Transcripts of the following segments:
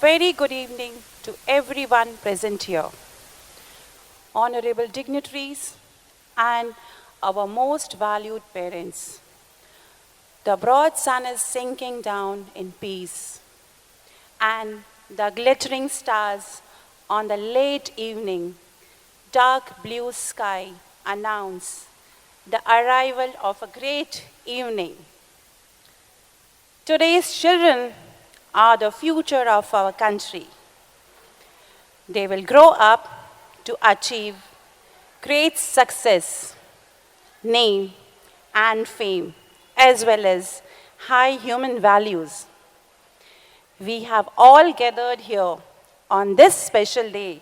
very good evening to everyone present here, honorable dignitaries, and our most valued parents. The broad sun is sinking down in peace, and the glittering stars on the late evening, dark blue sky announce the arrival of a great evening. Today's children are the future of our country. They will grow up to achieve great success, name, and fame, as well as high human values. We have all gathered here on this special day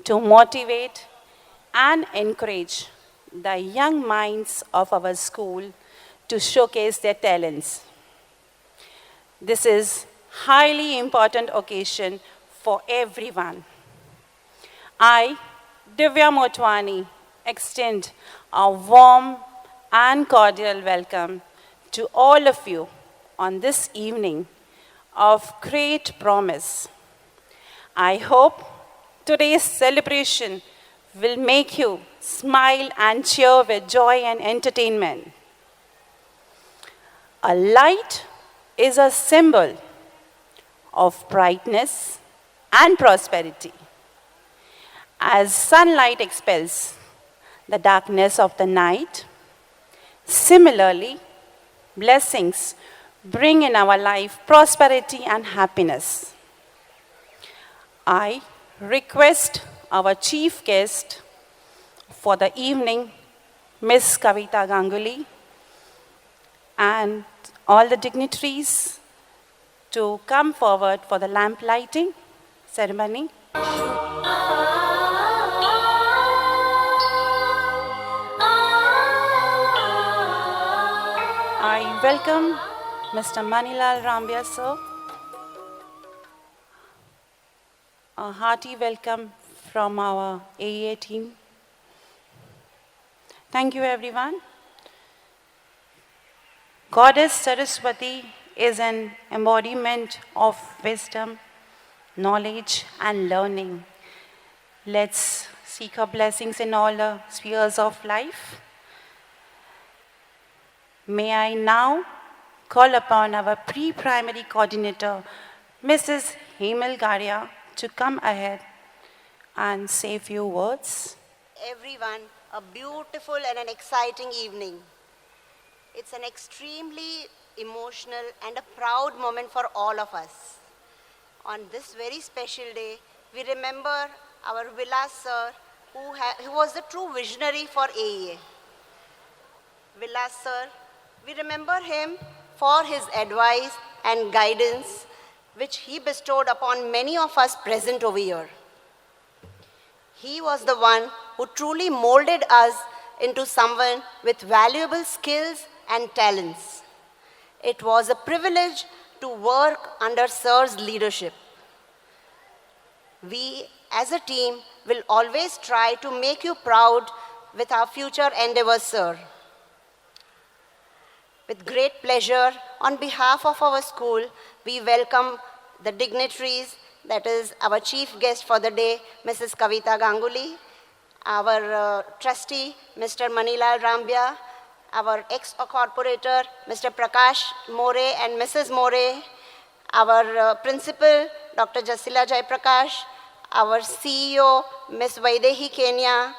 to motivate and encourage the young minds of our school to showcase their talents. This is highly important occasion for everyone. I, Divya Motwani, extend a warm and cordial welcome to all of you on this evening of great promise. I hope today's celebration will make you smile and cheer with joy and entertainment. A light is a symbol of brightness and prosperity. As sunlight expels the darkness of the night, similarly, blessings bring in our life prosperity and happiness. I request our chief guest for the evening, Ms. Kavita Ganguly, and all the dignitaries to come forward for the lamp lighting ceremony. I welcome Mr. Manilal Rambia, sir. A hearty welcome from our AEA team. Thank you, everyone. Goddess Saraswati is an embodiment of wisdom, knowledge, and learning. Let's seek her blessings in all the spheres of life. May I now call upon our pre-primary coordinator, Mrs. Hemal Garia, to come ahead and say a few words. Everyone, a beautiful and an exciting evening. It's an extremely emotional and a proud moment for all of us. On this very special day, we remember our Vilas sir, who was the true visionary for AEA. Vilas sir, we remember him for his advice and guidance, which he bestowed upon many of us present over here. He was the one who truly molded us into someone with valuable skills and talents. It was a privilege to work under Sir's leadership. We, as a team, will always try to make you proud with our future endeavors, Sir. With great pleasure, on behalf of our school, we welcome the dignitaries, that is our chief guest for the day, Mrs. Kavita Ganguly, our trustee, Mr. Manilal Rambia, our ex-corporator, Mr. Prakash More and Mrs. More, our principal, Dr. Jasila Jaiprakash, our CEO, Ms. Vaidehi Kenya,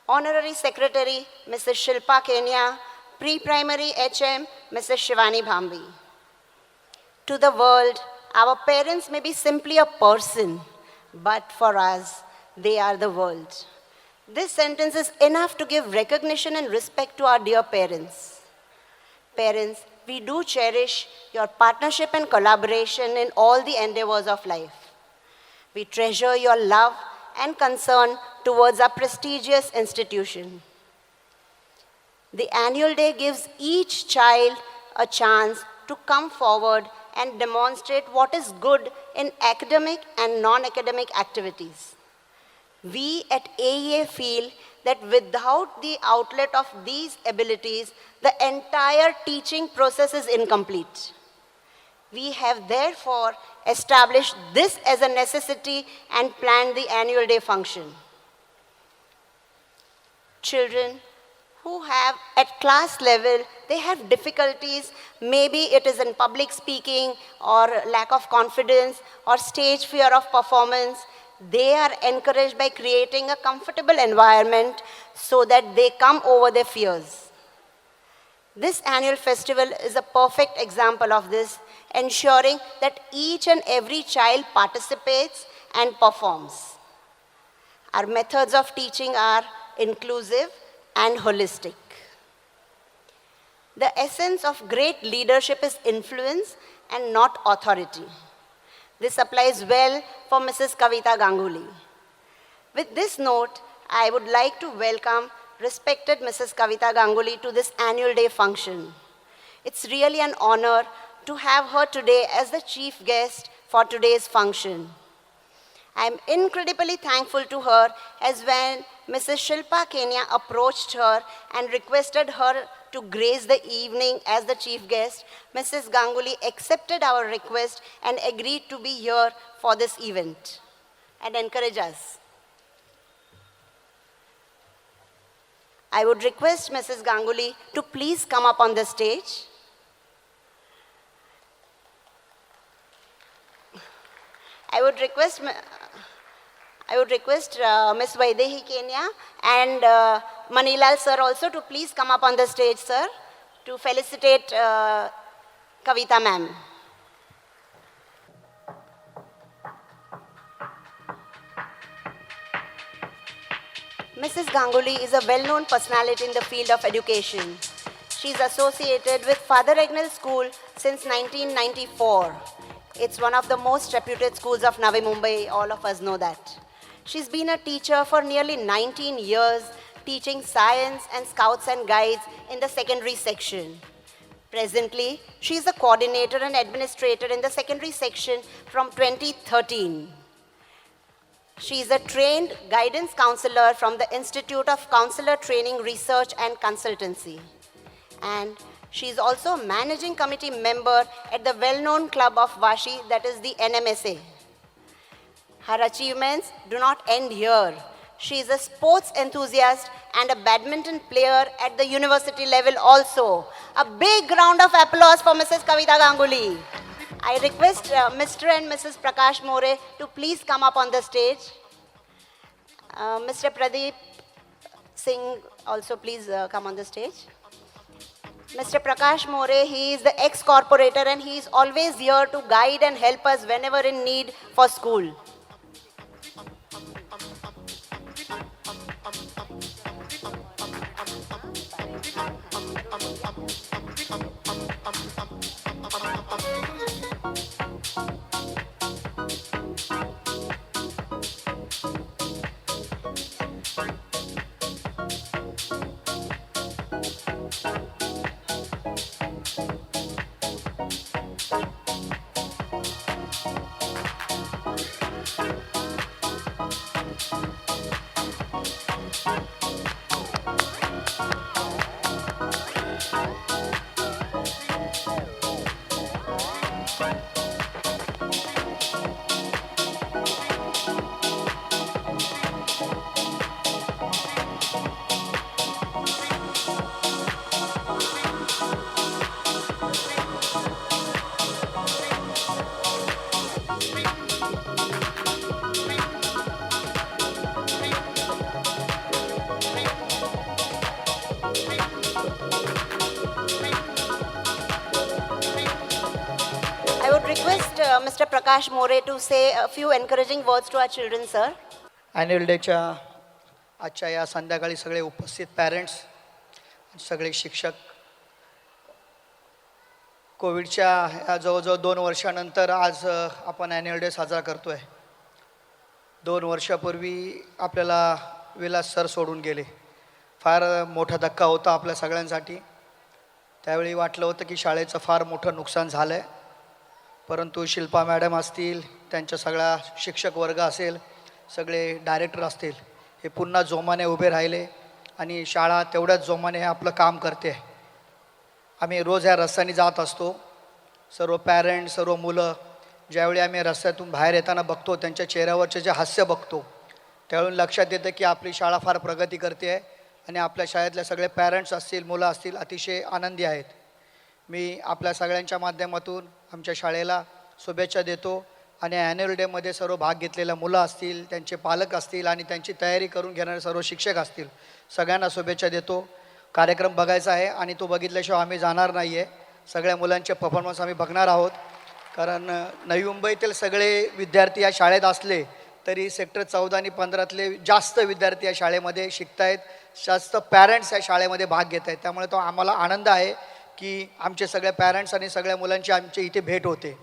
honorary secretary, Mrs. Shilpa Kenya, pre-primary HM, Mrs. Shivani Bhambi. To the world, our parents may be simply a person, but for us, they are the world. This sentence is enough to give recognition and respect to our dear parents. Parents, we do cherish your partnership and collaboration in all the endeavors of life. We treasure your love and concern towards our prestigious institution. The annual day gives each child a chance to come forward and demonstrate what is good in academic and non-academic activities. We at AEA feel that without the outlet of these abilities, the entire teaching process is incomplete. We have therefore established this as a necessity and planned the annual day function. Children who have at class level, they have difficulties, maybe it is in public speaking or lack of confidence or stage fear of performance. They are encouraged by creating a comfortable environment so that they come over their fears. This annual festival is a perfect example of this, ensuring that each and every child participates and performs. Our methods of teaching are inclusive and holistic. The essence of great leadership is influence and not authority. This applies well for Mrs. Kavita Ganguly. With this note, I would like to welcome respected Mrs. Kavita Ganguly to this annual day function. It's really an honor to have her today as the chief guest for today's function. I am incredibly thankful to her as when Mrs. Shilpa Kenya approached her and requested her to grace the evening as the chief guest, Mrs. Ganguly accepted our request and agreed to be here for this event and encourage us. I would request Mrs. Ganguly to please come up on the stage. I would request Ms. Vaidehi Kenya and Manilal sir also to please come up on the stage, sir, to felicitate Kavita ma'am. Mrs. Ganguly is a well-known personality in the field of education. She is associated with Father Agnell School since 1994. It's one of the most reputed schools of Navi Mumbai, all of us know that. She's been a teacher for nearly 19 years, teaching science and scouts and guides in the secondary section. Presently, she is a coordinator and administrator in the secondary section from 2013. She is a trained guidance counselor from the Institute of Counselor Training, Research and Consultancy. And she is also a managing committee member at the well-known club of Vashi, that is the NMSA. Her achievements do not end here. She is a sports enthusiast and a badminton player at the university level also. A big round of applause for Mrs. Kavita Ganguly. I request Mr. and Mrs. Prakash More to please come up on the stage. Mr. Pradeep Singh also please come on the stage. Mr. Prakash More, he is the ex-corporator and he is always here to guide and help us whenever in need for school. Mr. Prakash More to say a few encouraging words to our children, sir. Annual डेच्या आजच्या या संध्याकाळी सगळे उपस्थित parents, सगळे शिक्षक, कोविडच्या या जवळजवळ 2 वर्षानंतर आज आपण ॲन्युअल डे साजरा करतो आहे. 2 वर्षापूर्वी आपल्याला विलास सर सोडून गेले. फार मोठा धक्का होता आपल्या सगळ्यांसाठी. त्यावेळी वाटलं होतं की शाळेचं फार मोठं नुकसान झालं आहे, परंतु शिल्पा मॅडम असतील, त्यांच्या सगळा शिक्षक वर्ग असेल, सगळे डायरेक्टर असतील, हे पुन्हा जोमाने उभे राहिले आणि शाळा तेवढ्याच जोमाने आपलं काम करते आहे. आम्ही रोज ह्या रस्त्याने जात असतो. सर्व पॅरेंट्स, सर्व मुलं, ज्यावेळी आम्ही रस्त्यातून बाहेर येताना बघतो, त्यांच्या चेहऱ्यावरचे जे हास्य बघतो, त्यावेळी लक्षात येतं की आपली शाळा फार प्रगती करते आहे आणि आपल्या शाळेतले सगळे पॅरेंट्स असतील, मुलं असतील, अतिशय आनंदी आहेत. मी आपल्या सगळ्यांच्या माध्यमातून आमच्या शाळेला शुभेच्छा देतो आणि ॲन्युअल डेमध्ये सर्व भाग घेतलेल्या मुलं असतील, त्यांचे पालक असतील आणि त्यांची तयारी करून घेणारे सर्व शिक्षक असतील, सगळ्यांना शुभेच्छा देतो. कार्यक्रम बघायचा आहे आणि तो बघितल्याशिवाय आम्ही जाणार नाही आहे. सगळ्या मुलांचे परफॉर्मन्स आम्ही बघणार आहोत. कारण नवी मुंबईतील सगळे विद्यार्थी या शाळेत असले तरी सेक्टर 14 आणि 15तले जास्त विद्यार्थी या शाळेमध्ये शिकत आहेत, जास्त पॅरेंट्स या शाळेमध्ये भाग घेत आहेत. त्यामुळे तो आम्हाला आनंद आहे की आमचे सगळे पॅरेंट्स आणि सगळ्या मुलांची आमच्या इथे भेट होते.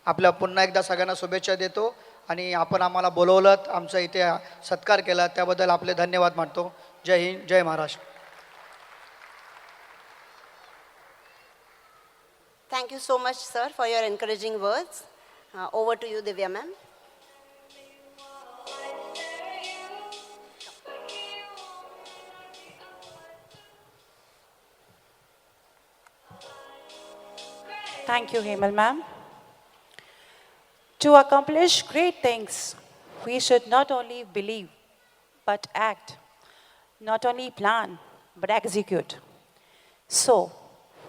आपल्या पुन्हा एकदा सगळ्यांना शुभेच्छा देतो आणि आपण आम्हाला बोलवलं, आमचा इथे सत्कार केला, त्याबद्दल आपले धन्यवाद मानतो. जय हिंद, जय Maharashtra. Thank you so much, sir, for your encouraging words. Over to you, Divya ma'am. Thank you, Hemal ma'am. To accomplish great things, we should not only believe, but act. Not only plan, but execute. So,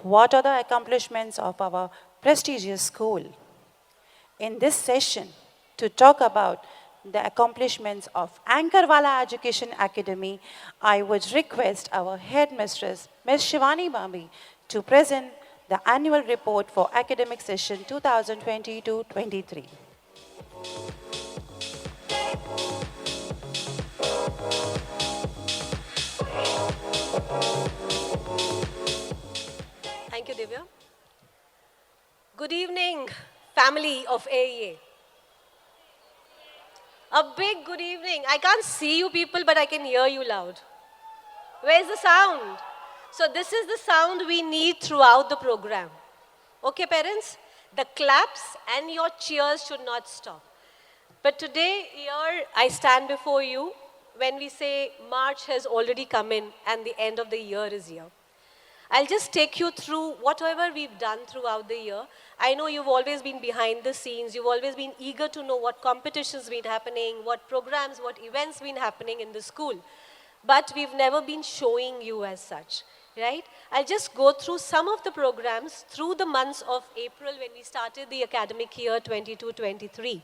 what are the accomplishments of our prestigious school? In this session, to talk about the accomplishments of Ankarwala Education Academy, I would request our headmistress, Ms. Shivani Bambi, to present the annual report for academic session 2022-23. Thank you, Divya. Good evening, family of AEA. A big good evening. I can't see you people, but I can hear you loud. Where's the sound? So this is the sound we need throughout the program. Okay, parents? The claps and your cheers should not stop. But today, here, I stand before you when we say March has already come in and the end of the year is here. I'll just take you through whatever we've done throughout the year. I know you've always been behind the scenes. You've always been eager to know what competitions been happening, what programs, what events been happening in the school. But we've never been showing you as such, right? I'll just go through some of the programs through the months of April when we started the academic year 22-23.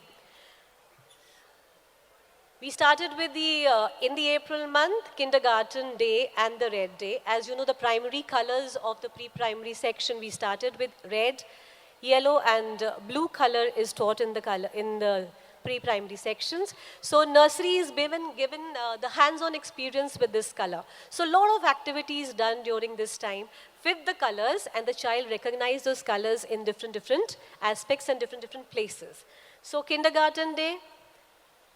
We started with in the April month, Kindergarten Day and the Red Day. As you know, the primary colors of the pre-primary section, we started with red, yellow and blue color is taught in the pre-primary sections. So nursery is given the hands-on experience with this color. So a lot of activities done during this time with the colors, and the child recognized those colors in different aspects and different places. So Kindergarten Day.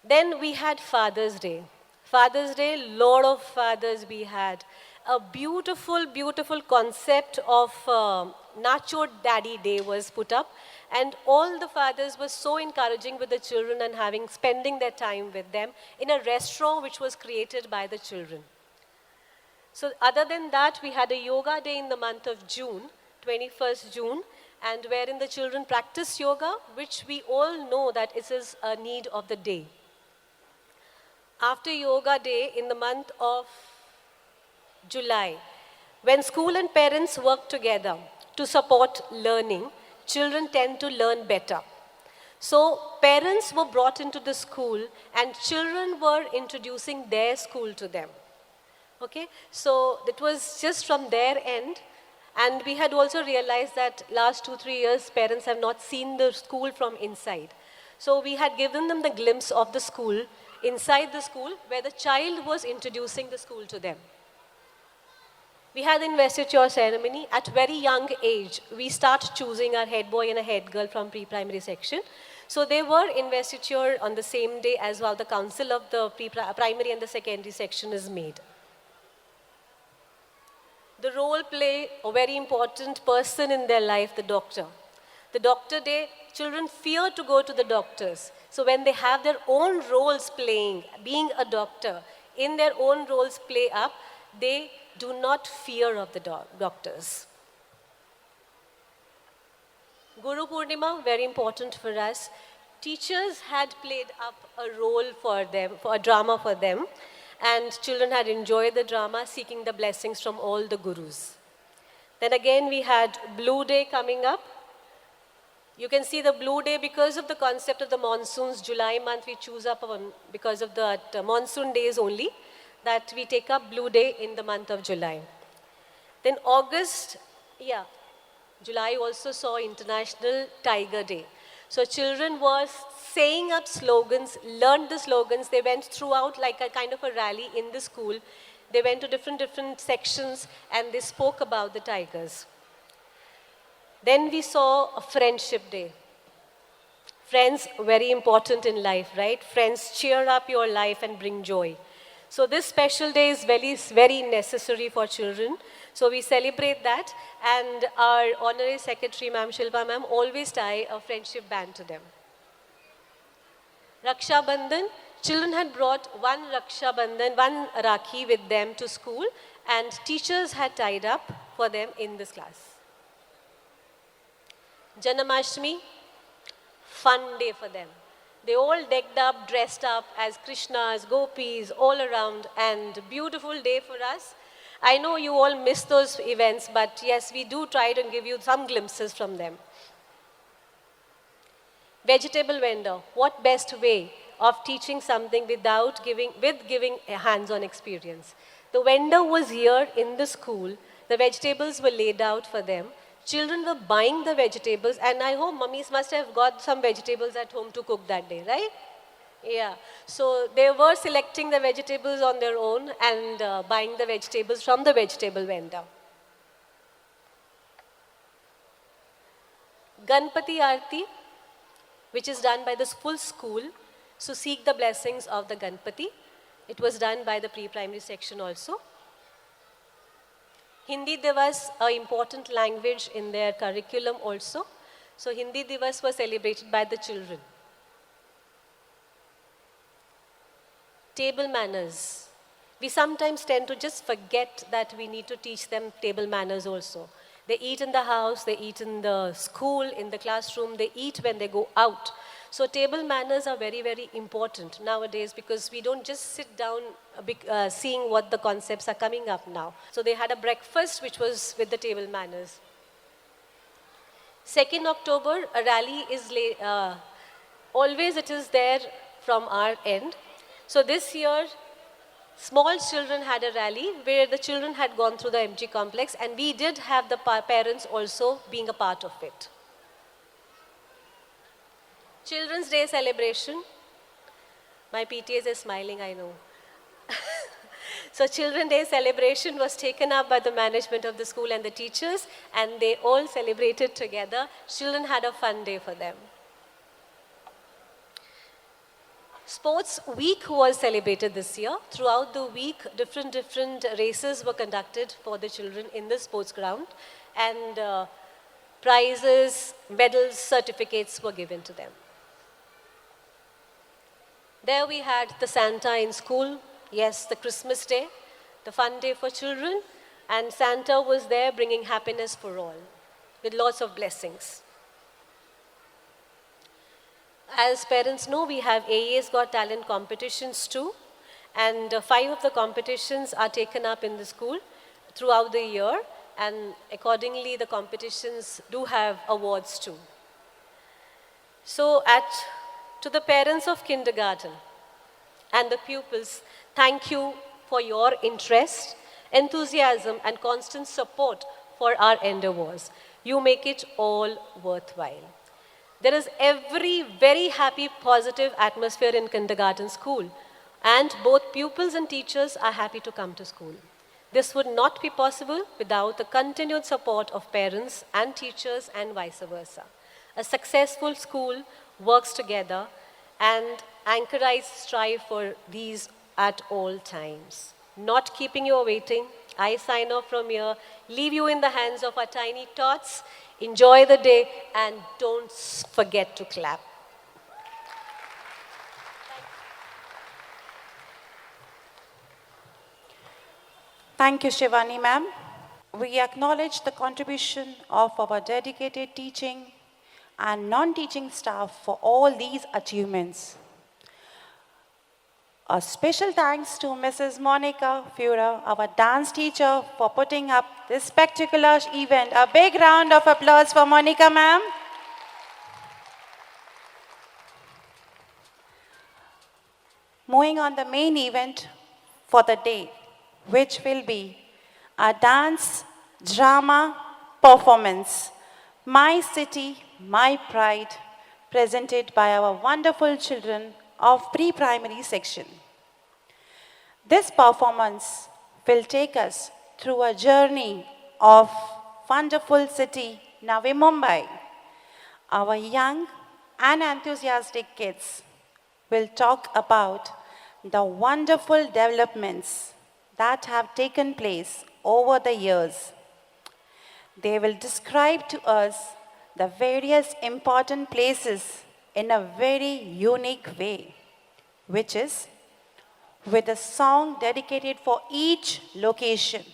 Then we had Father's Day. Father's Day, lot of fathers we had. A beautiful, beautiful concept of Nacho Daddy Day was put up. And all the fathers were so encouraging with the children and spending their time with them in a restaurant which was created by the children. So other than that, we had a yoga day in the month of June, 21st June, and wherein the children practice yoga, which we all know that it is a need of the day. After Yoga Day in the month of July, when school and parents work together to support learning, children tend to learn better. So parents were brought into the school and children were introducing their school to them. Okay, so it was just from their end. And we had also realized that last 2-3 years, parents have not seen the school from inside. So we had given them the glimpse of the school, inside the school, where the child was introducing the school to them. We had the investiture ceremony. At very young age, we start choosing our head boy and a head girl from pre-primary section. So they were investiture on the same day as well. The council of the primary and the secondary section is made. The role play a very important person in their life, the doctor. The doctor day, children fear to go to the doctors. So when they have their own roles playing, being a doctor, in their own roles play up, they do not fear of the doctors. Guru Purnima, very important for us. Teachers had played up a role for them, for a drama for them, and children had enjoyed the drama, seeking the blessings from all the gurus. Then again, we had Blue Day coming up. You can see the Blue Day because of the concept of the monsoons. July month we choose up on, because of the monsoon days only, that we take up Blue Day in the month of July. Then August, July also saw International Tiger Day. So children were saying up slogans, learned the slogans. They went throughout like a kind of a rally in the school. They went to different sections and they spoke about the tigers. Then we saw a Friendship Day. Friends, very important in life, right? Friends cheer up your life and bring joy. So this special day is very, very necessary for children. So we celebrate that, and our Honorary Secretary, Ma'am Shilpa Ma'am, always tie a friendship band to them. Raksha Bandhan, children had brought one Raksha Bandhan, one Rakhi with them to school, and teachers had tied up for them in this class. Janmashtami, fun day for them. They all decked up, dressed up as Krishnas, gopis, all around, and beautiful day for us. I know you all miss those events, but yes, we do try to give you some glimpses from them. Vegetable vendor, what best way of teaching something with giving a hands-on experience? The vendor was here in the school, the vegetables were laid out for them, children were buying the vegetables, and I hope mummies must have got some vegetables at home to cook that day, right? Yeah, so they were selecting the vegetables on their own and buying the vegetables from the vegetable vendor. Ganpati Aarti, which is done by the full school, so seek the blessings of the Ganpati. It was done by the pre-primary section also. Hindi Divas, an important language in their curriculum also. So Hindi Divas was celebrated by the children. Table manners. We sometimes tend to just forget that we need to teach them table manners also. They eat in the house, they eat in the school, in the classroom, they eat when they go out. So table manners are very, very important nowadays because we don't just sit down seeing what the concepts are coming up now. So they had a breakfast which was with the table manners. 2nd October, a rally is always it is there from our end. So this year, small children had a rally where the children had gone through the MG complex and we did have the parents also being a part of it. Children's Day celebration. My PTAs is smiling, I know. So Children's Day celebration was taken up by the management of the school and the teachers, and they all celebrated together. Children had a fun day for them. Sports Week was celebrated this year. Throughout the week, different races were conducted for the children in the sports ground, and prizes, medals, certificates were given to them. There we had the Santa in school. Yes, the Christmas day, the fun day for children, and Santa was there bringing happiness for all, with lots of blessings. As parents know, we have AE's Got Talent competitions too, and 5 of the competitions are taken up in the school throughout the year, and accordingly the competitions do have awards too. So to the parents of kindergarten and the pupils, thank you for your interest, enthusiasm and constant support for our endeavors. You make it all worthwhile. There is every very happy, positive atmosphere in kindergarten school, and both pupils and teachers are happy to come to school. This would not be possible without the continued support of parents and teachers and vice versa. A successful school works together, and anchorites strive for these at all times. Not keeping you waiting, I sign off from here, leave you in the hands of our tiny tots. Enjoy the day and don't forget to clap. Thank you, Shivani ma'am. We acknowledge the contribution of our dedicated teaching, and non-teaching staff for all these achievements. A special thanks to Mrs. Monica Fura, our dance teacher, for putting up this spectacular event. A big round of applause for Monica, ma'am. Moving on the main event for the day, which will be a dance drama performance, My City, My Pride, presented by our wonderful children of pre-primary section. This performance will take us through a journey of wonderful city, Navi Mumbai. Our young and enthusiastic kids will talk about the wonderful developments that have taken place over the years. They will describe to us the various important places in a very unique way, which is with a song dedicated for each location.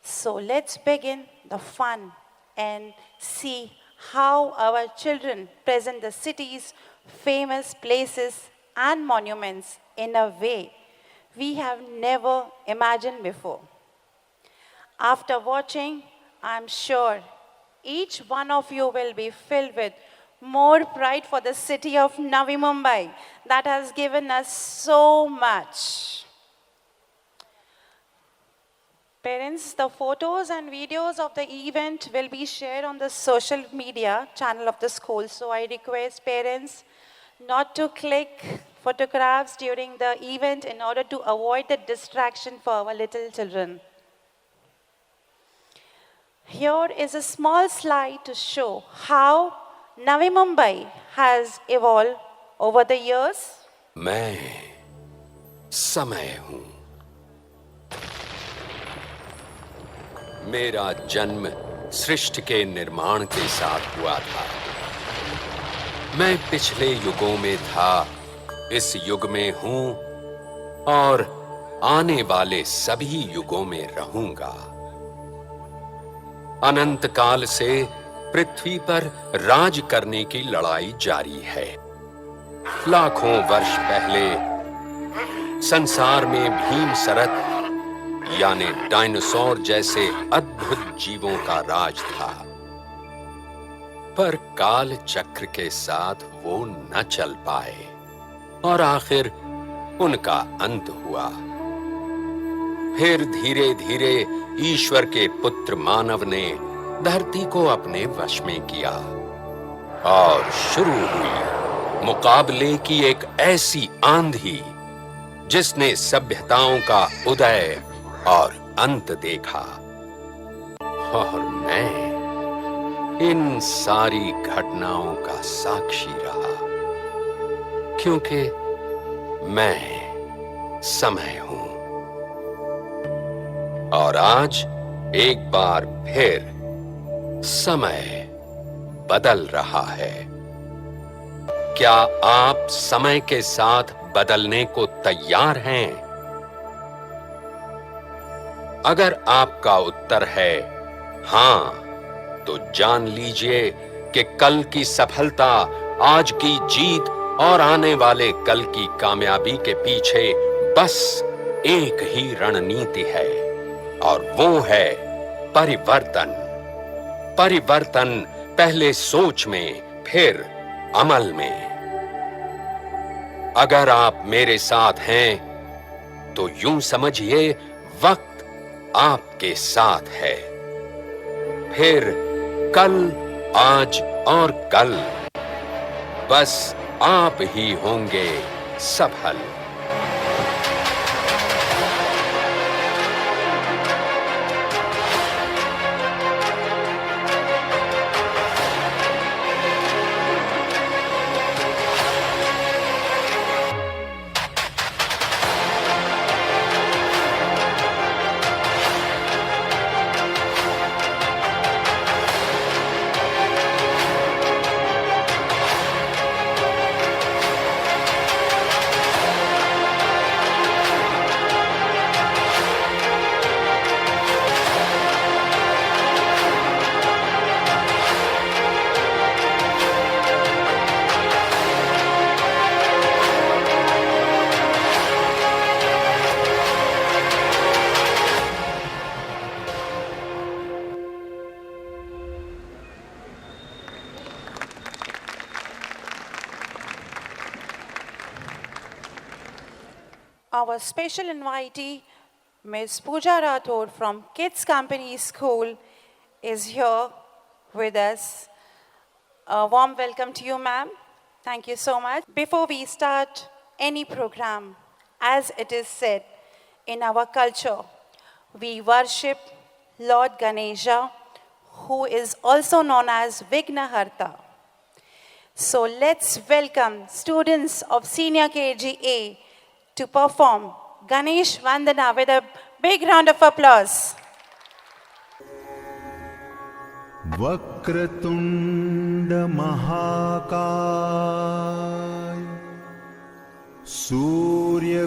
So let's begin the fun and see how our children present the city's famous places and monuments in a way we have never imagined before. After watching, I'm sure each one of you will be filled with more pride for the city of Navi Mumbai that has given us so much. Parents, the photos and videos of the event will be shared on the social media channel of the school. So I request parents not to click photographs during the event in order to avoid the distraction for our little children. Here is a small slide to show how Navi Mumbai has evolved over the years. मैं समय हूं। मेरा जन्म सृष्टि के निर्माण के साथ हुआ था। मैं पिछले युगों में था, इस युग में हूं और आने वाले सभी युगों में रहूंगा। अनंत काल से पृथ्वी पर राज करने की लड़ाई जारी है। लाखों वर्ष पहले संसार में भीम सरत यानी डायनासोर जैसे अद्भुत जीवों का राज था, पर काल चक्र के साथ वो न चल पाए और आखिर उनका अंत हुआ। फिर धीरे धीरे ईश्वर के पुत्र मानव ने धरती को अपने वश में किया और शुरू हुई मुकाबले की एक ऐसी आंधी जिसने सभ्यताओं का उदय और अंत देखा। और मैं इन सारी घटनाओं का साक्षी रहा, क्योंकि मैं समय हूं। और आज एक बार फिर समय बदल रहा है। क्या आप समय के साथ बदलने को तैयार हैं? अगर आपका उत्तर है हां, तो जान लीजिए कि कल की सफलता, आज की जीत और आने वाले कल की कामयाबी के पीछे बस एक ही रणनीति है, और वो है परिवर्तन। परिवर्तन पहले सोच में, फिर अमल में। अगर आप मेरे साथ हैं तो यूं समझिए वक्त आपके साथ है। फिर कल, आज और कल बस आप ही होंगे सफल। our special invitee, Ms. Pooja Rathod from Kids Company School, is here with us. A warm welcome to you, ma'am. Thank you so much. Before we start any program, as it is said in our culture, we worship Lord Ganesha, who is also known as Vignaharta. So let's welcome students of Senior KGA to perform Ganesh Vandana with a big round of applause. Vakratunda महाकाय सूर्यकोटि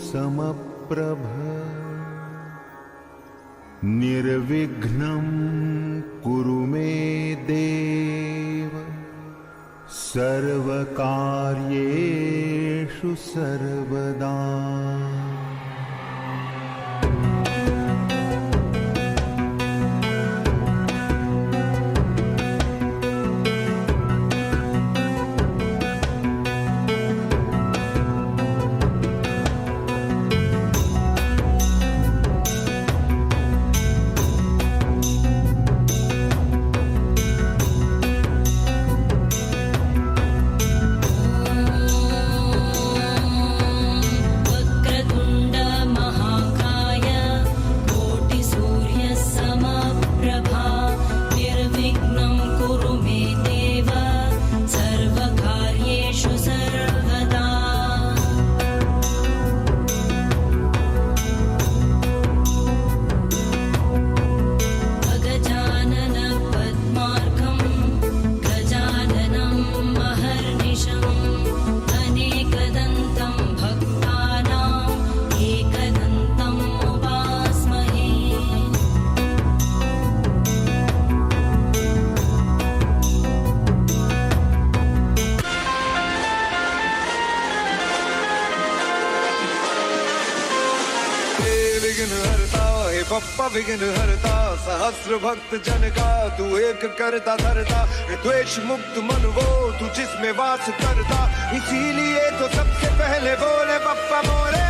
समप्रभ निर्विघ्नं कुरु मे देव सर्वकार्येषु सर्वदा। बप्पा विघ्न हरता सहस्र भक्त जन का तू एक करता धरता द्वेष मुक्त मन वो तू जिसमें वास करता इसीलिए तो सबसे पहले बोले बप्पा मोरे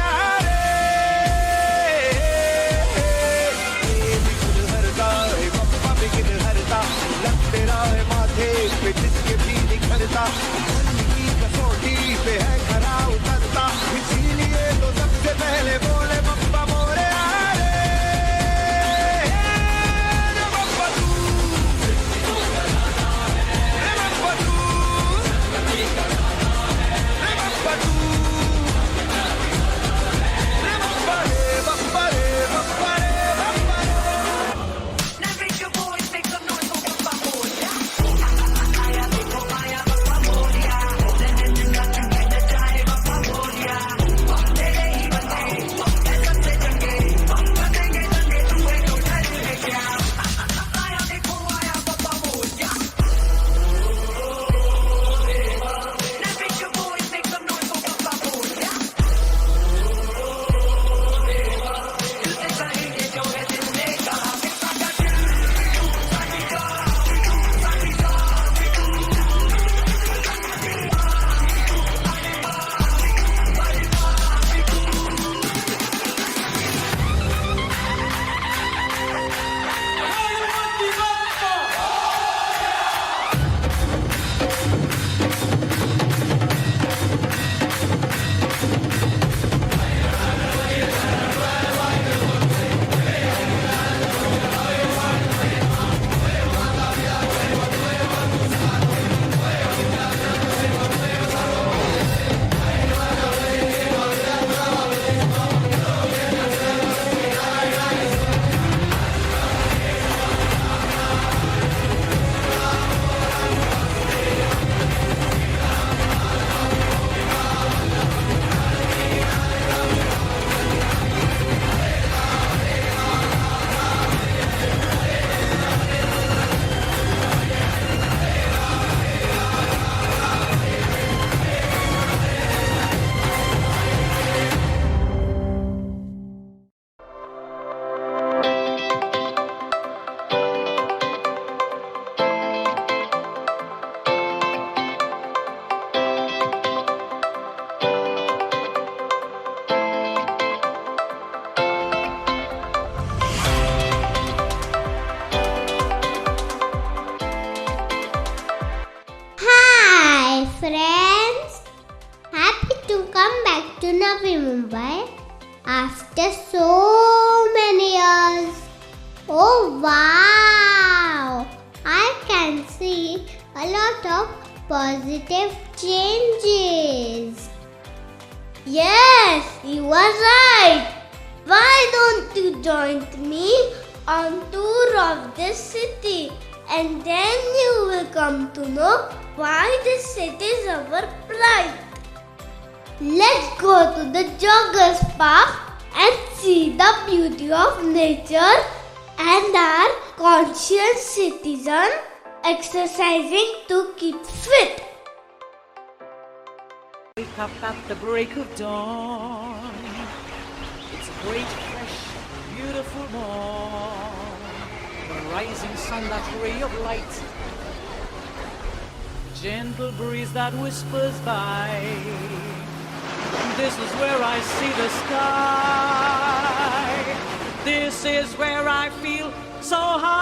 विघ्न हरता है बप्पा विघ्न हरता लग तेरा है माथे पे जिसके भी निखरता की कसौटी पे है खरा उतरता इसीलिए तो सबसे पहले बोले बप्पा मोरे Oh wow! I can see a lot of positive changes. Yes, you are right. Why don't you join me on tour of this city, and then you will come to know why this city is our pride. Let's go to the Joggers Park and see the beauty of nature and our conscious citizen exercising to keep fit. Wake up at the break of dawn. It's a great, fresh, beautiful morn. The rising sun, that ray of light. Gentle breeze that whispers by. This is where I see the sky. This is where I feel so high.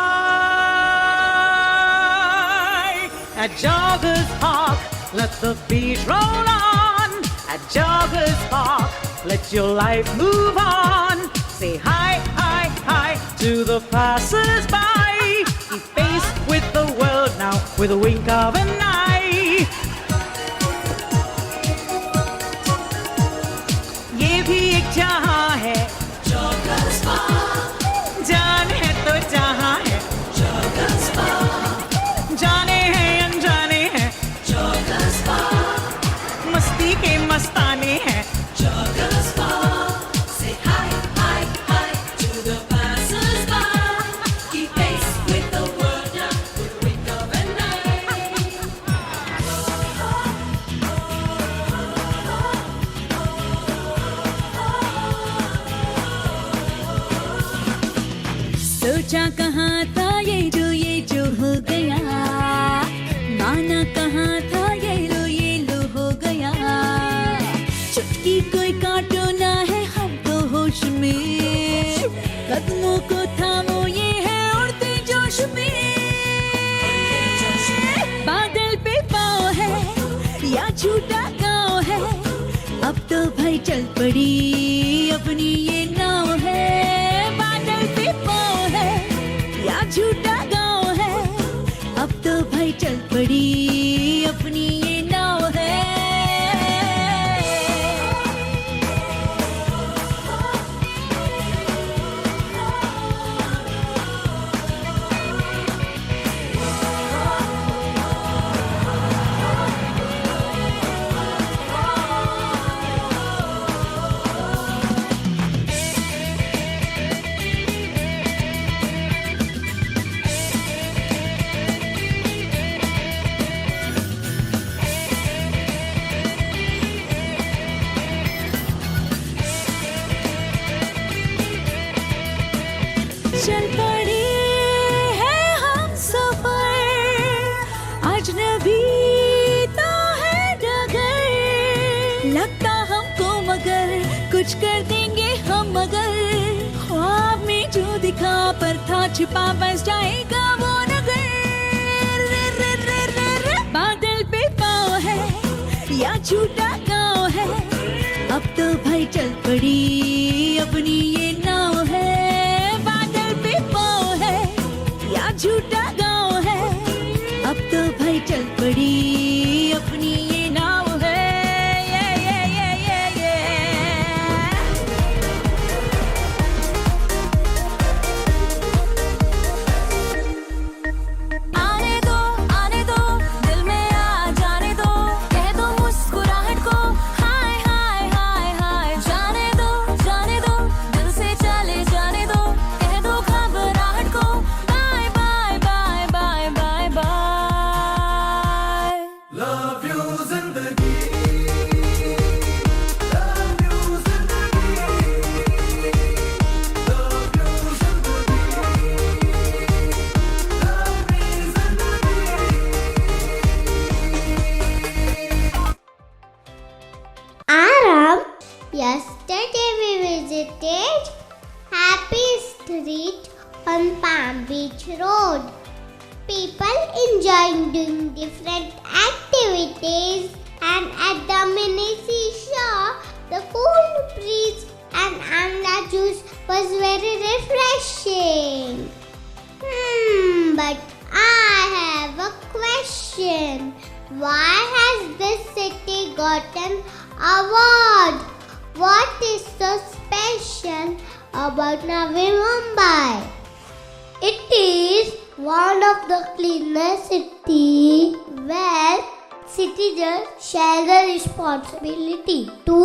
At Joggers Park, let the beat roll on. At Joggers Park, let your life move on. Say hi, hi, hi to the passers-by. Keep pace with the world now with a wink of an eye. ये भी एक जहां है Joggers Park. जान है तो जहां है Joggers Park. जाने हैं अनजाने हैं Joggers Park. मस्ती के मस्ताने हैं Joggers Park. Say hi, hi, hi to the passers-by. Keep pace with the world now with a wink of an eye. सोचा कहाँ था ये जो हो गया. माना कहाँ था ये लो हो गया. चुटकी कोई काटो ना है हम तो होश में. कदमों को थामो ये है उड़ते जोश में. बादल पे पाँव है या झूठा गाँव है. अब तो भाई चल पड़ी अपनी ये नाव है. बादल पे पाँव है या झूठा गाँव है. अब तो भाई चल पड़ी अपनी ये नाव है. चल पड़े हैं हम सफर. अजनबी तो है डगर. लगता हमको मगर कुछ कर देंगे हम मगर. ख्वाब में जो दिखा पर था छिपा बस जाएगा वो नगर. रे रे रे रे रे. बादल पे पाँव है या झूठा गाँव है. अब तो भाई चल पड़ी अपनी ये नाव है. झूठा गाँव है. अब तो भाई चल पड़ी अपनी ये नाव है. आने दो दिल में आ जाने दो. कह दो मुस्कुराहट को हाय हाय हाय हाय. जाने दो दिल से चले जाने दो. कह दो घबराहट को Love you zindagi. Love you zindagi. Love you zindagi. Love me zindagi. Aram, yesterday we visited Happy Street on Palm Beach Road. People enjoying doing different activities, and at the mini seashore, the cool breeze and amla juice was very refreshing. Why has this city gotten award? What is so special about Navi Mumbai? It is one of the cleanest cities where citizens share the responsibility to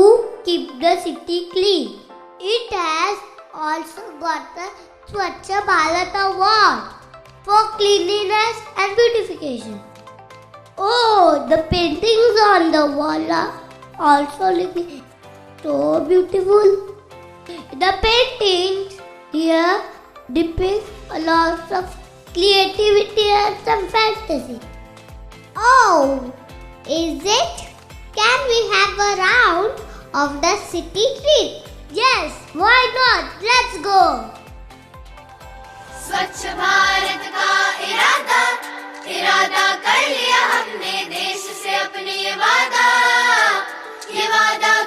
keep the city clean. It has also got the Swachh Bharat Award for cleanliness and beautification. Oh, the paintings on the wall are also looking so beautiful. The paintings here depict a lot of creativity and some fantasy. Oh, is it? Can we have a round of the city trip? Yes, why not? Let's go. स्वच्छ भारत का इरादा इरादा कर लिया हमने देश से अपने ये वादा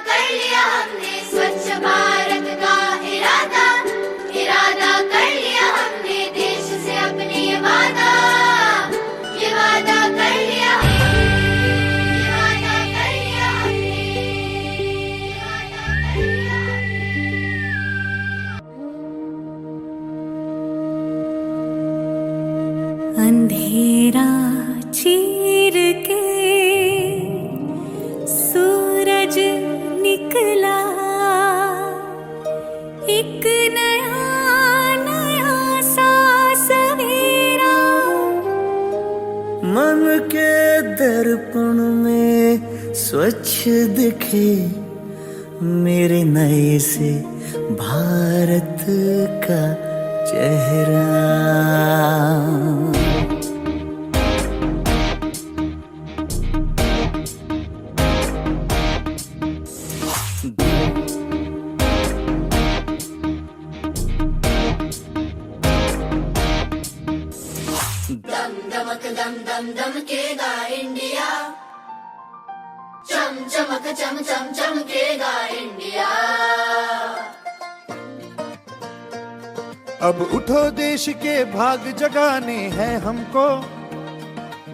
कर लिया हमने स्वच्छ भारत का इरादा इरादा कर लिया हमने देश से अपने ये वादा कर लिया ये वादा कर लिया हमने ये वादा कर लिया अंधेरा चीर के सूरज निकला एक नया नया सा सवेरा मन के दर्पण में स्वच्छ दिखे मेरे नए से भारत का चेहरा चमकेगा इंडिया चमक चमकेगा इंडिया अब उठो देश के भाग जगाने हैं हमको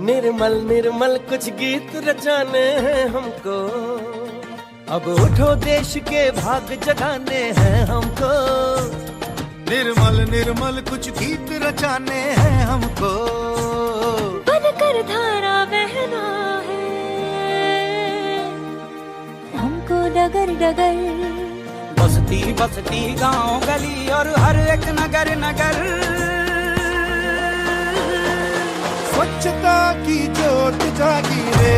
निर्मल निर्मल कुछ गीत रचाने हैं हमको अब उठो देश के भाग जगाने हैं हमको निर्मल निर्मल कुछ गीत रचाने हैं हमको बनकर धारा बहना है हमको डगर डगर बस्ती बस्ती गांव गली और हर एक नगर नगर स्वच्छता की जोत जागी रे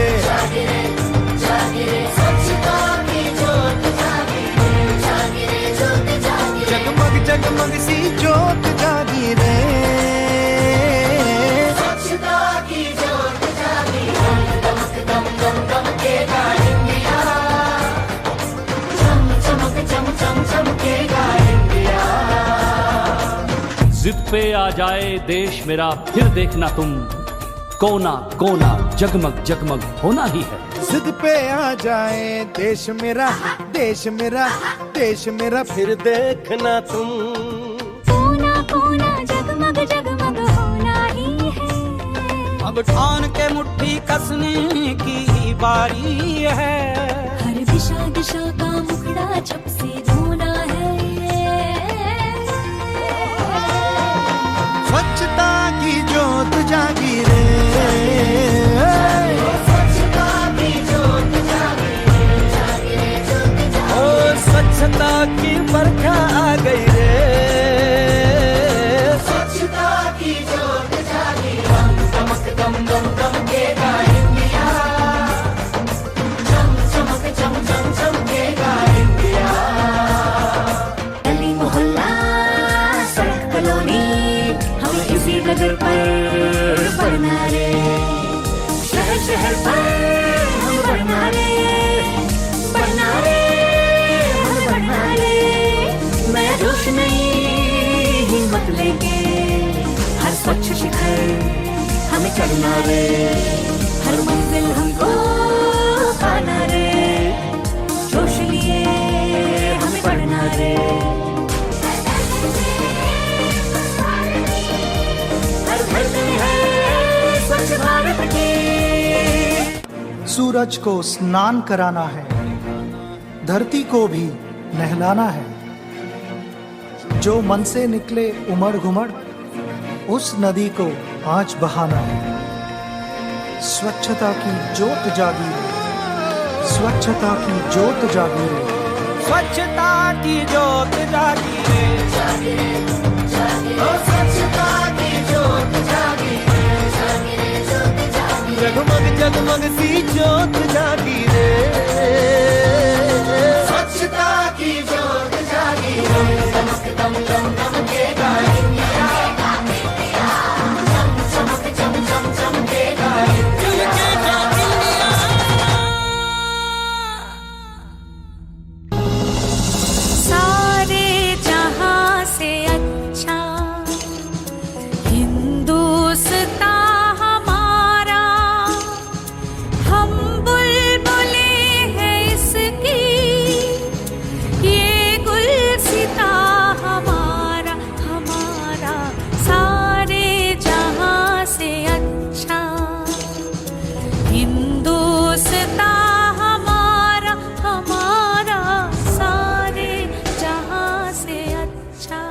स्वच्छता की जोत जागी रे जगमग जगमग सी जोत जागी रे स्वच्छता की जोत जागी दमकेगा इंडिया चमकेगा इंडिया जिद पे आ जाए देश मेरा फिर देखना तुम कोना कोना जगमग जगमग होना ही है जिद पे आ जाए देश मेरा देश मेरा देश मेरा फिर देखना तुम कोना कोना जगमग जगमग होना ही है अब ठान के मुट्ठी कसने की बारी है हर दिशा दिशा का मुखड़ा छप से धोना है स्वच्छता की जोत जागी रे स्वच्छता की जोत जागी ओ स्वच्छता की बरखा आ गई रे स्वच्छता की जोत जागी दमकेगा इंडिया चमकेगा इंडिया गली मोहल्ला सड़क कॉलोनी हमें इसी नगर पर बढ़ना रे शहर शहर पर हम बढ़ना रे हम बढ़ना रे नया जोश नई हिम्मत लेके हर स्वच्छ शिखर हमें चढ़ना रे हर मंजिल हमको पाना रे जोश लिए हमें बढ़ना रे हर धरती है स्वच्छ भारत की सूरज को स्नान कराना है, धरती को भी नहलाना है। जो मन से निकले उमड़ घुमड़, उस नदी को आज बहाना है। स्वच्छता की जोत जागी रे, स्वच्छता की जोत जागी रे, स्वच्छता की जोत जागी रे, ओ स्वच्छता की जोत जागी रे, जगमग जगमग सी जोत जागी रे, स्वच्छता की जोत जागी रे, चमक दम दम चमकेगा इंडिया, चमक चम चम चमकेगा इंडिया। सारे जहां से अच्छा हिंदुस्तान हमारा, हम बुलबुले हैं इसकी, ये गुलसिता हमारा हमारा। सारे जहां से अच्छा हिंदुस्तान हमारा हमारा, सारे जहां से अच्छा।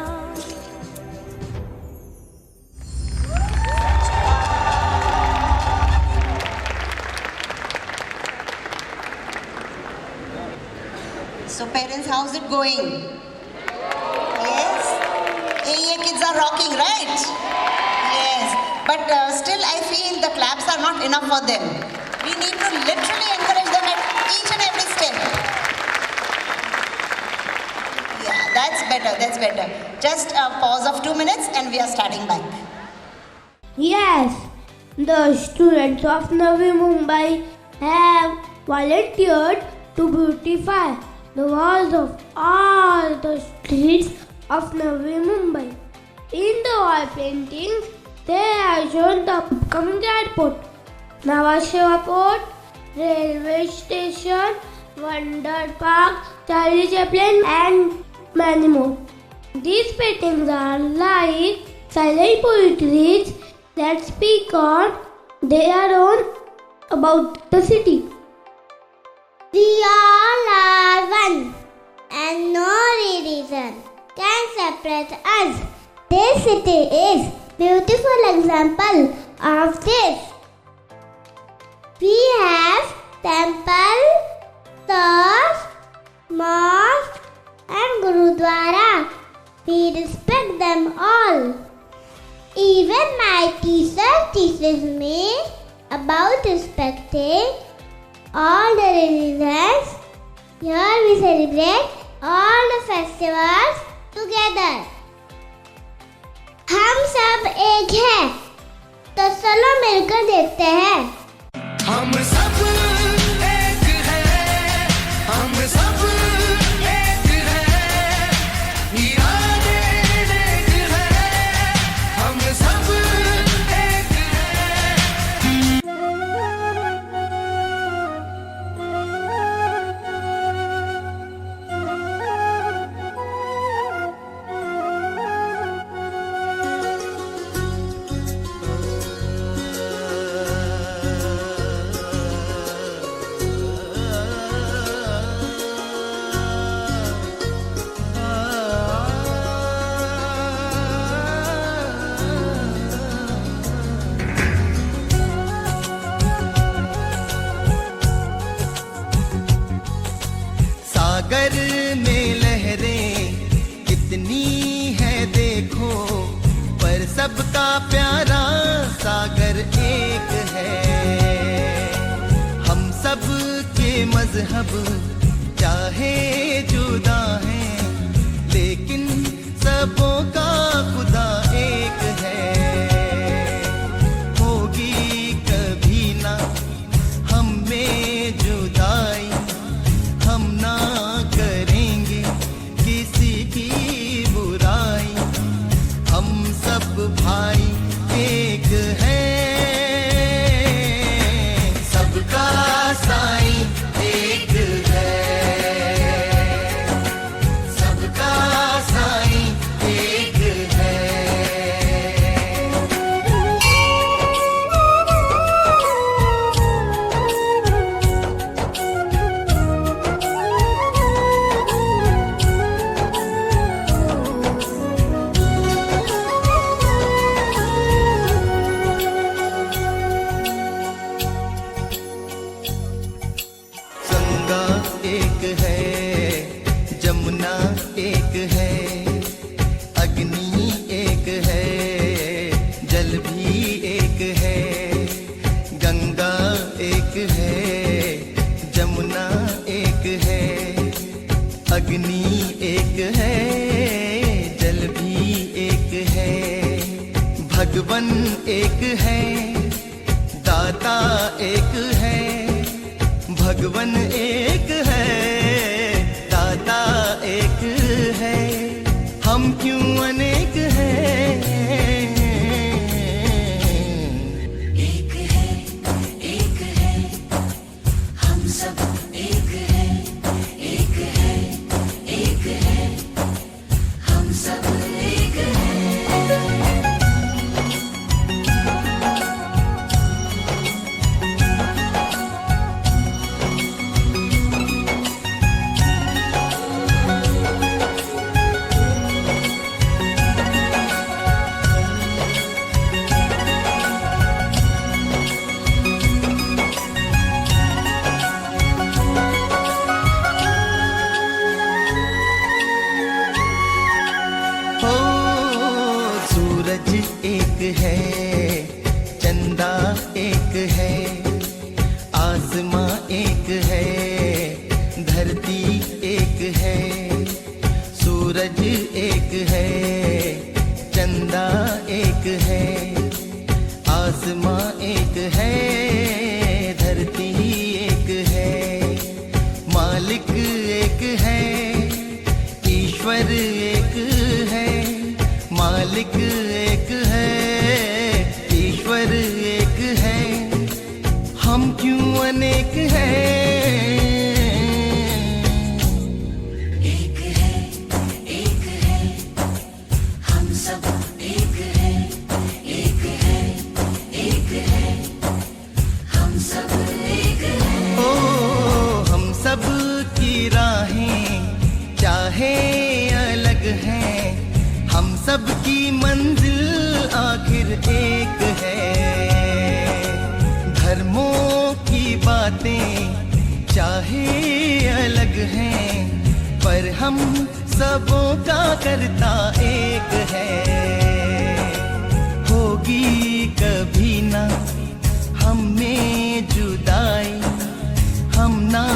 So parents, how's it going? Yes? AEA kids are rocking, right? Yes. But still I feel the claps are not enough for them. We need to literally encourage them at each and every step. Yeah, that's better, that's better. Just a pause of 2 minutes and we are starting back. Yes, the students of Navi Mumbai have volunteered to beautify the walls of all the streets of Navi Mumbai. In the wall paintings, they have shown the upcoming airport, Nhava Sheva Port, railway station, Wonder Park, Charlie Chaplin, and many more. These paintings are like silent poetries that speak on their own about the city. We all are one, and no reason can separate us. This city is beautiful example of this. We have temple, church, mosque, and gurudwara. We respect them all. Even my teacher teaches me about respecting all the religions. Here we celebrate all the festivals together. हम सब एक हैं, तो चलो मिलकर देखते हैं। हम सब एक हैं, हम सब एक हैं, इरादे एक हैं, हम सब एक हैं। सागर में लहरें कितनी है देखो, पर सबका प्यारा सागर एक है। हम सब के मजहब चाहे जुदा हैं, लेकिन सबों का खुदा एक है। होगी कभी ना हम में जुदाई, हम ना करेंगे किसी की बुराई, हम सब भाई एक हैं, सबका साईं एक है, सबका साईं एक है। भगवन एक है, दाता एक है। भगवन एक है, दाता एक है, हम क्यों अनेक हैं। एक है, हम सब एक है, एक है, एक है, हम सब एक है। हो सूरज एक है, चंदा एक है, आसमां एक है, धरती एक है। सूरज एक है, चंदा एक है, आसमां एक है, धरती एक है। मालिक एक है, ईश्वर एक है। मालिक एक है, ईश्वर एक है, हम क्यों अनेक हैं। एक है, हम सब एक है, एक है, एक है, हम सब एक है। ओ हम सब की राहें चाहे अलग हैं, हम सब की मंजिल आखिर एक है। धर्मों की बातें चाहे अलग हैं, पर हम सबों का करता एक है। होगी कभी ना हम में जुदाई, हम ना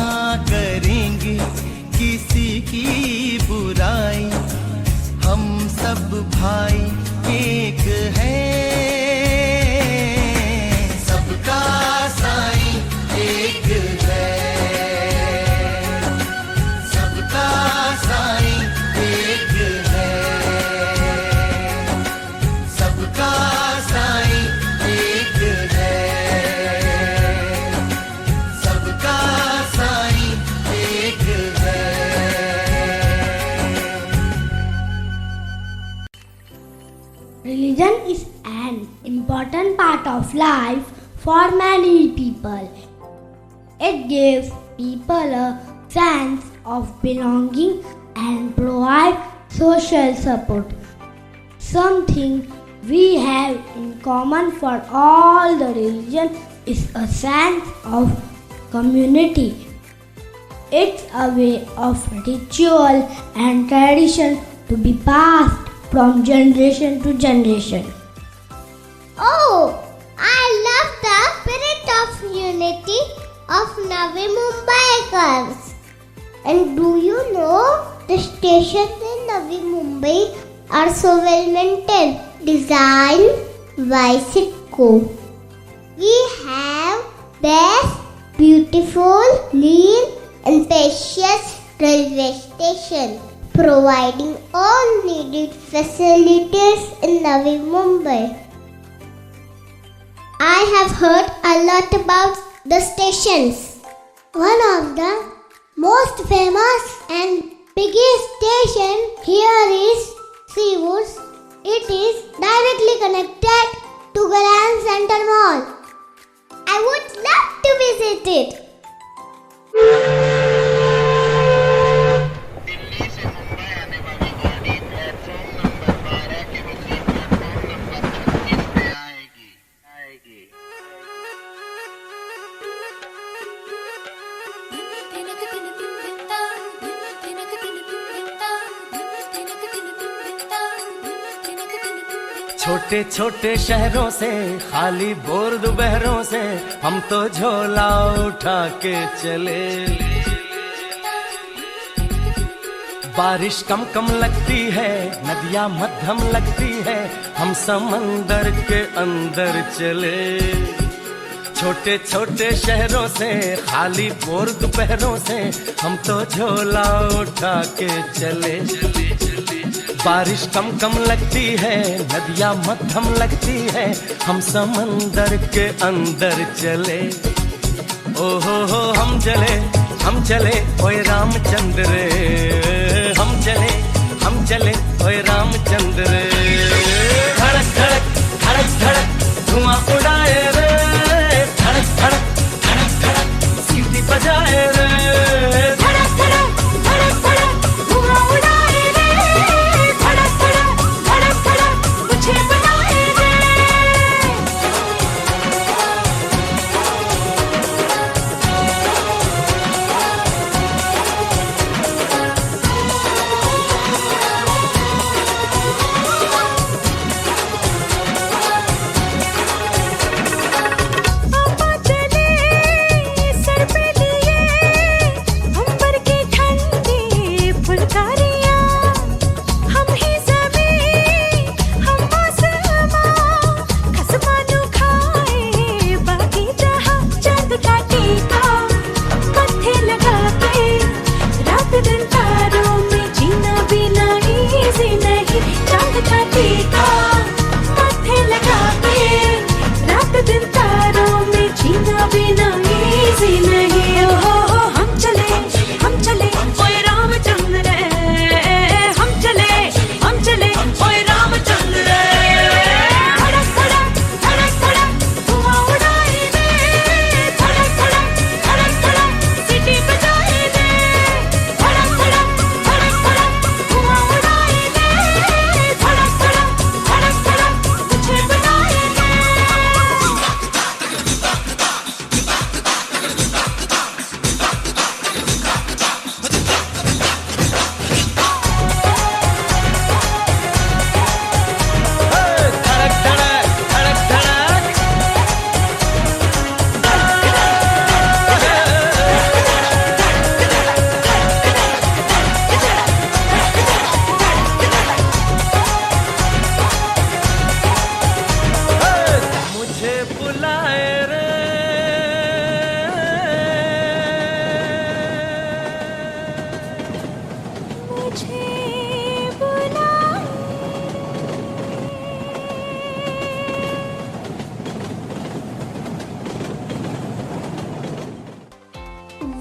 करेंगे किसी की बुराई। हम सब भाई एक हैं, सबका साईं एक है, सबका साईं एक है, सबका साईं एक है, सबका साईं एक है। Religion is an important part of life for many people. It gives people a sense of belonging and provides social support. Something we have in common for all the religion is a sense of community. It's a way of ritual and tradition to be passed from generation to generation. Oh, I love the spirit of unity of Navi Mumbaikars. And do you know the stations in Navi Mumbai are so well maintained, designed by Sitco. We have best, beautiful, clean and spacious railway station, providing all needed facilities in Navi Mumbai. I have heard a lot about the stations. One of the most famous and biggest station here is Seawoods. It is directly connected to Grand Center Mall. I would love to visit it. छोटे छोटे शहरों से खाली bore दोपहरों से हम तो झोला उठा के चले। बारिश कम कम लगती है, नदियाँ मध्यम लगती है, हम समंदर के अंदर चले। छोटे छोटे शहरों से, खाली बोर दोपहरों से, हम तो झोला उठा के चले। बारिश कम कम लगती है, नदियाँ मध्यम लगती है, हम समंदर के अंदर चले। ओ हो हम चले ओए रामचंद्र रे, हम चले ओए रामचंद्र रे। धड़क धड़क धड़क धड़क धुआं उड़ाए रे, धड़क धड़क धड़क धड़क सीटी बजाए रे। धड़क धड़क धड़क धड़क धुआं उड़ाए रे, धड़क धड़क धड़क धड़क मुझे बनाए रे।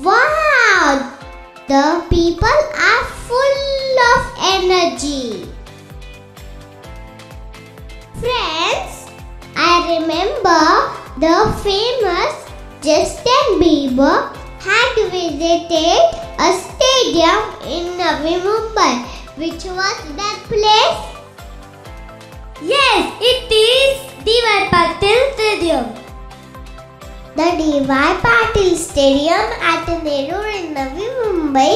Wow! The people are full of energy. Friends, I remember the famous Justin Bieber had visited a stadium in Navi Mumbai. Which was that place? Yes, it is D.Y. Patil Stadium. The D.Y. Patil Stadium at Nerur in Navi Mumbai,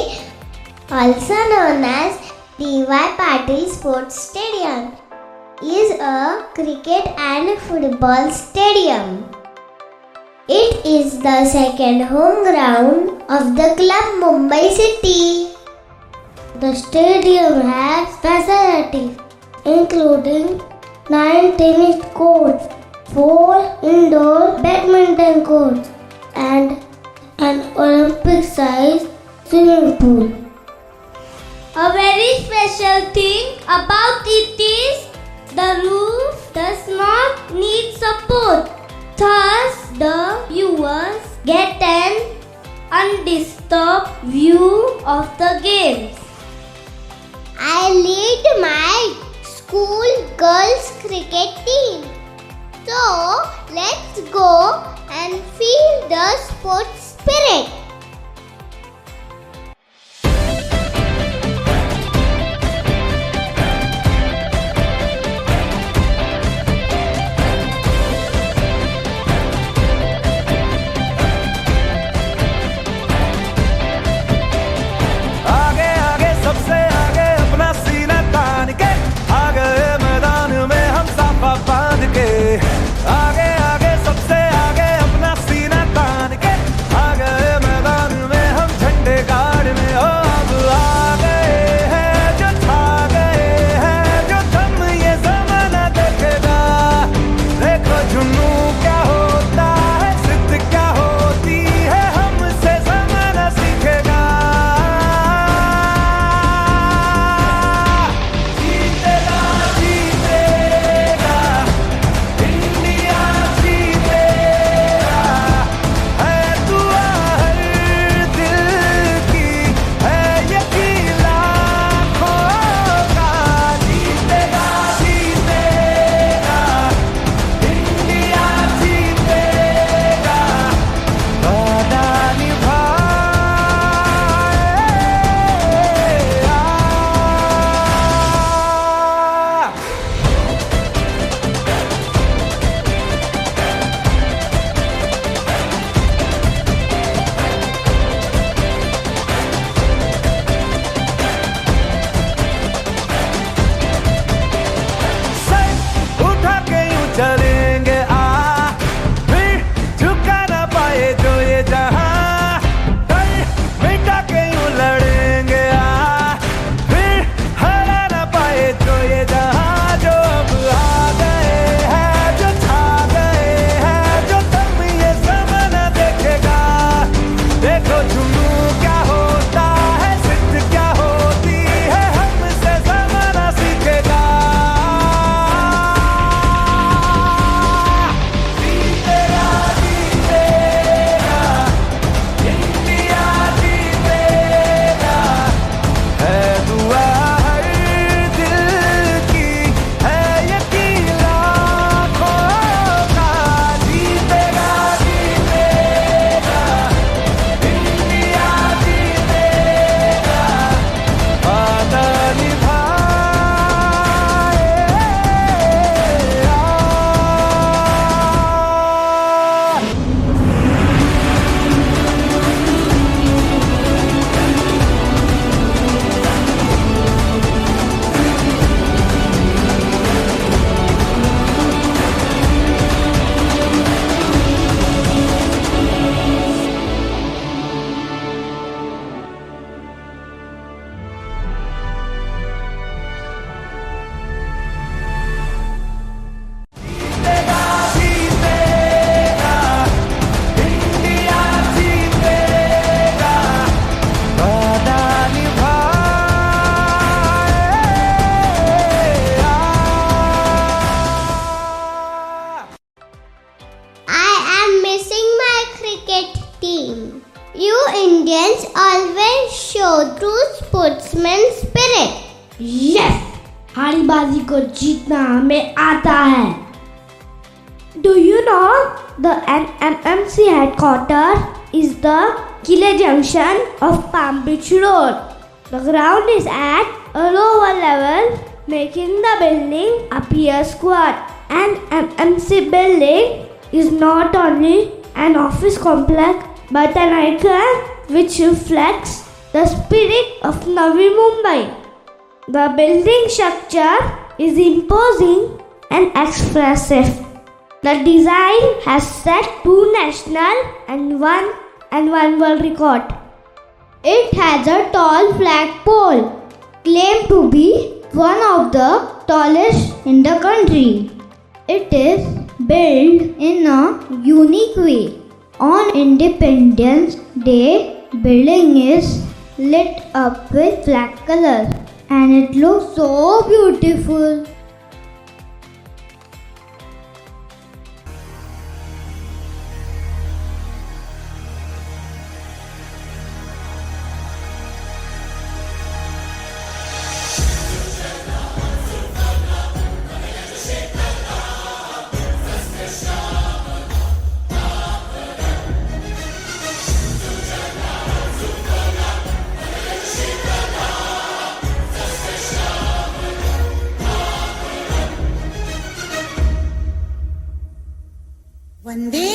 also known as D.Y. Patil Sports Stadium, is a cricket and football stadium. It is the second home ground of the club Mumbai City. The stadium has facilities including 9 tennis courts, 4 indoor badminton courts, and an Olympic-sized swimming pool. A very special thing about it is the roof does not need support. Thus, the viewers get an undisturbed view of the games. I lead my school girls cricket team. So, let's go and feel the sports spirit. आगे आगे सबसे आगे अपना सीना तान के आ गए Indians always show true sportsman spirit. Yes, हारीबाजी को जीतना हमें आता है. Do you know the NMMC headquarters is the Kile Junction of Palm Beach Road. The ground is at a lower level, making the building appear squat. NMMC building is not only an office complex but an icon which reflects the spirit of Navi Mumbai. The building structure is imposing and expressive. The design has set 2 national and one world record. It has a tall flagpole, claimed to be one of the tallest in the country. It is built in a unique way. On Independence Day, building is lit up with flag colors and it looks so beautiful. Vande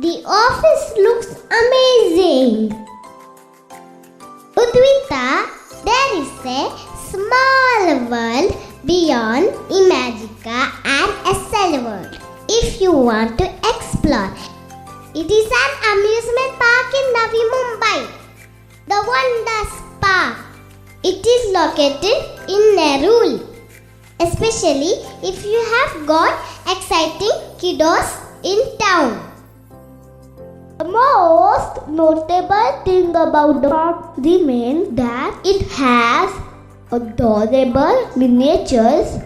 The office looks amazing. Udvita, there is a small world beyond Imagica and SL World. If you want to explore, it is an amusement park in Navi Mumbai, the Wonders Park. It is located in Nerul, especially if you have got exciting kiddos in town. The most notable thing about the park remains that it has adorable miniatures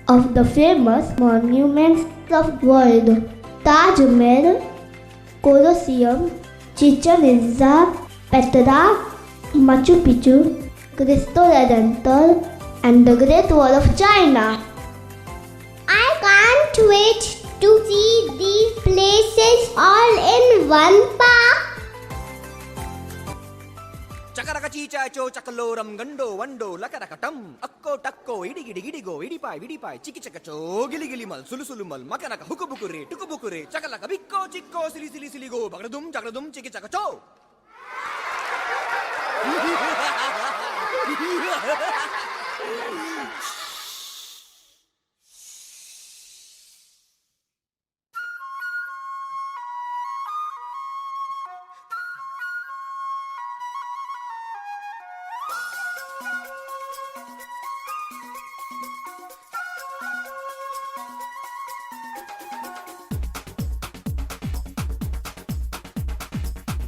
of the famous monuments of the world: Taj Mahal, Colosseum, Chichen Itza, Petra, Machu Picchu, Cristo Redentor, and the Great Wall of China. I can't wait to see these places all in one park. Chakaraka chicha cho chakaloram gando wando lakarakatam akko takko idi gidi gidi go idi pai chiki chakacho gili gili mal sulu sulu mal makanaka hukubukure tukubukure chakalaka bikko chikko sili sili sili go bagradum chiki chakacho.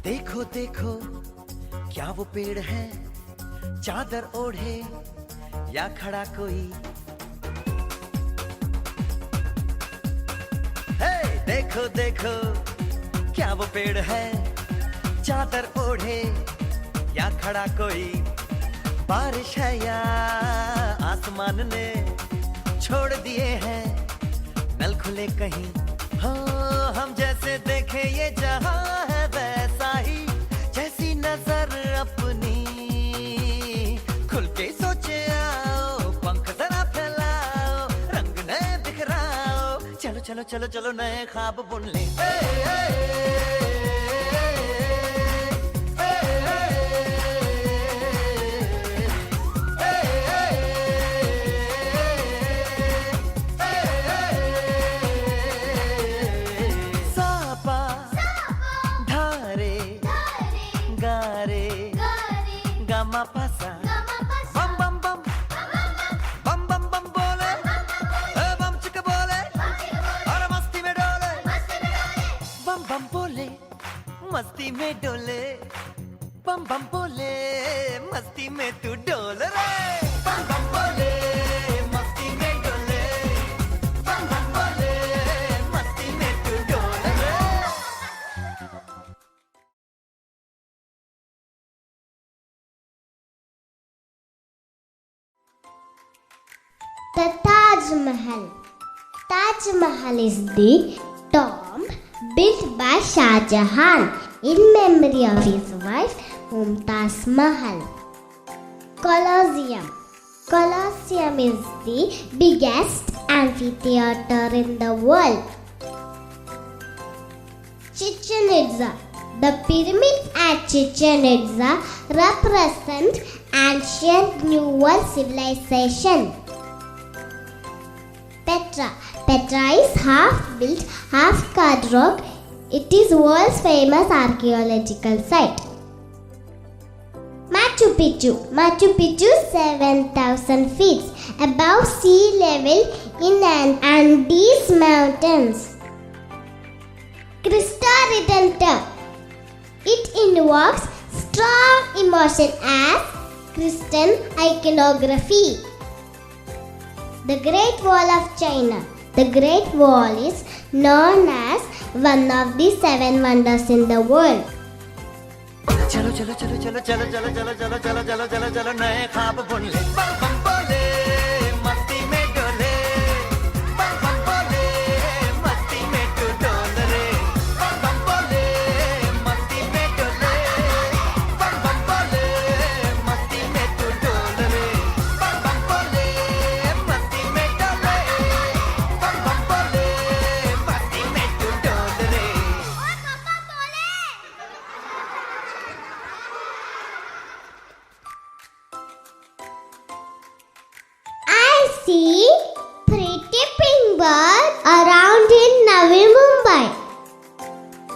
देखो देखो क्या वो पेड़ है, चादर ओढ़े या खड़ा कोई। हे देखो देखो क्या वो पेड़ है, चादर ओढ़े या खड़ा कोई। बारिश है या आसमान ने छोड़ दिए हैं नल खुले कहीं। हाँ हम जैसे देखे ये जहां है वैसा ही, जैसी नजर अपनी खुल के सोचे आओ, पंख जरा फैलाओ, रंग नए बिखराओ। चलो चलो चलो चलो नए ख्वाब बुन ले। बम बम बम बम बम बम बोले, बम चिक बोले, और मस्ती में डोले। बम बम बोले मस्ती में डोले, बम बम बोले मस्ती में तू डोल रे। बम बम बोले मस्ती में डोले, बम बम बोले मस्ती में तू डोल रे। The Taj Mahal. Taj Mahal is the tomb built by Shah Jahan in memory of his wife Mumtaz Mahal. Colosseum. Colosseum is the biggest amphitheater in the world. Chichen Itza. The pyramids at Chichen Itza represent ancient New World civilization. Petra. Petra is half built, half carved rock. It is world's famous archaeological site. Machu Picchu. Machu Picchu 7,000 feet above sea level in an Andes mountains. Cristo Redentor. It invokes strong emotion as Christian iconography. The Great Wall of China. The Great Wall is known as one of the 7 wonders in the world. चलो चलो चलो चलो चलो चलो चलो चलो चलो चलो चलो चलो नए ख्वाब बुन ले। बम बम बोले मस्ती में डोले, बम बम बोले मस्ती में तू डोल रे। बम बम बोले मस्ती में डोले, बम बम बोले मस्ती में तू डोल रे। बम बम बोले मस्ती में डोले, बम बम बोले मस्ती में तू डोल रे। see pretty pink birds around in Navi Mumbai.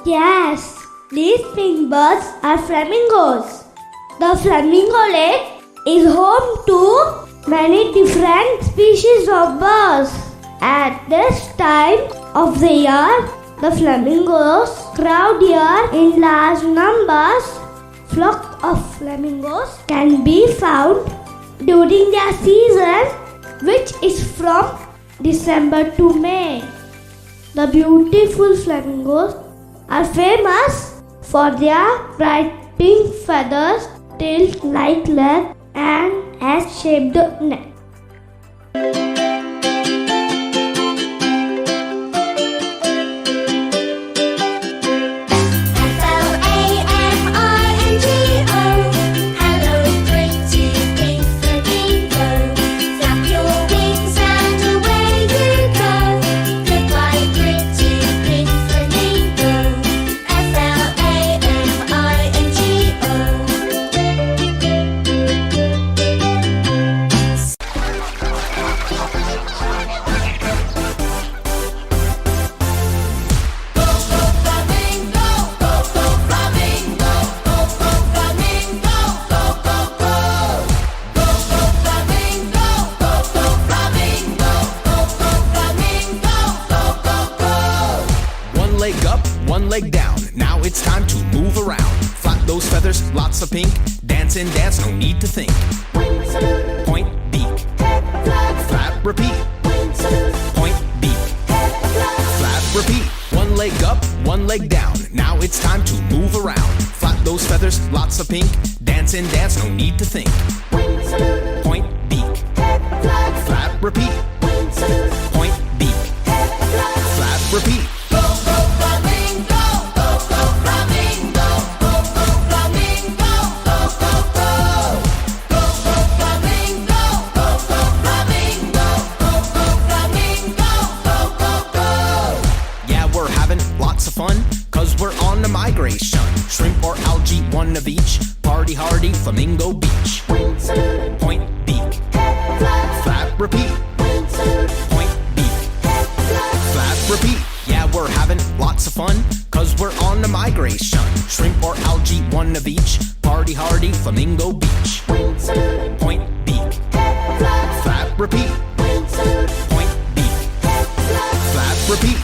Yes, these pink birds are flamingos. The flamingo lake is home to many different species of birds. At this time of the year, the flamingos crowd here in large numbers. Flock of flamingos can be found during their season, which is from December to May. The beautiful flamingos are famous for their bright pink feathers, tail like legs, and S-shaped neck. Hello, pretty pink flamingo. Flap your wings and away you go. Goodbye, pretty pink flamingo. One leg down, now it's time to move around. Flap those feathers, lots of pink. Dance and dance, no need to think. Point, beak. Flap, repeat. Point, beak. Flap, repeat. One leg up, one leg down. Now it's time to move around. Flap those feathers, lots of pink. Dance and dance, no need to think. Point, beak. Flap, repeat. Point, beak. Flap, repeat. Fun, cause we're on a migration. Shrimp or algae, one of each. Party hardy, Flamingo Beach. Point, beak. Flap, repeat. Point, beak. Flap, repeat. Yeah, we're having lots of fun, cause we're on a migration. Shrimp or algae, one of each. Party hardy, Flamingo Beach. Point, beak. Flap, repeat. Point, beak. Flap, repeat.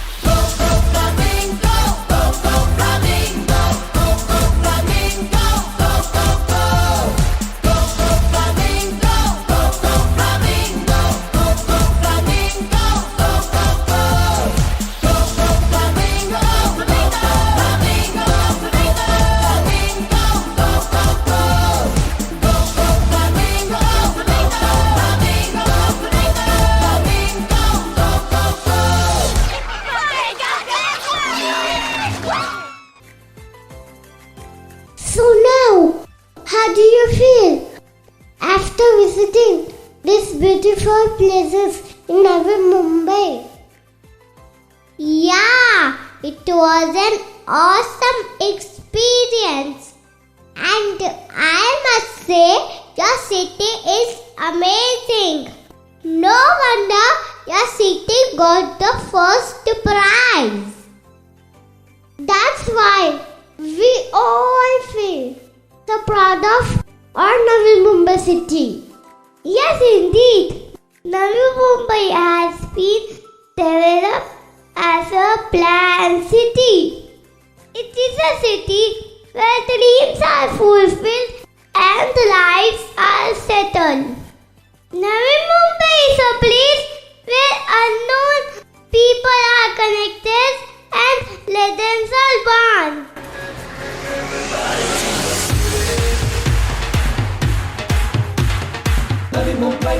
So now, how do you feel after visiting these beautiful places in Navi Mumbai? Yeah, it was an awesome experience. And I must say, your city is amazing. No wonder your city got the first prize. That's why we all feel so proud of our Navi Mumbai city. Yes, indeed, Navi Mumbai has been developed as a planned city. It is a city where dreams are fulfilled and lives are settled. Navi Mumbai is a place where unknown people are connected and legends are born. Navi Mumbai,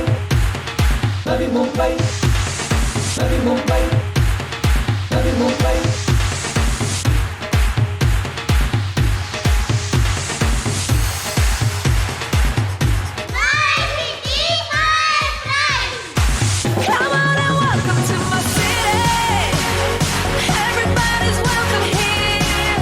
Navi Mumbai, Navi Mumbai, Navi Mumbai. Come on and welcome to my city. Everybody's welcome here.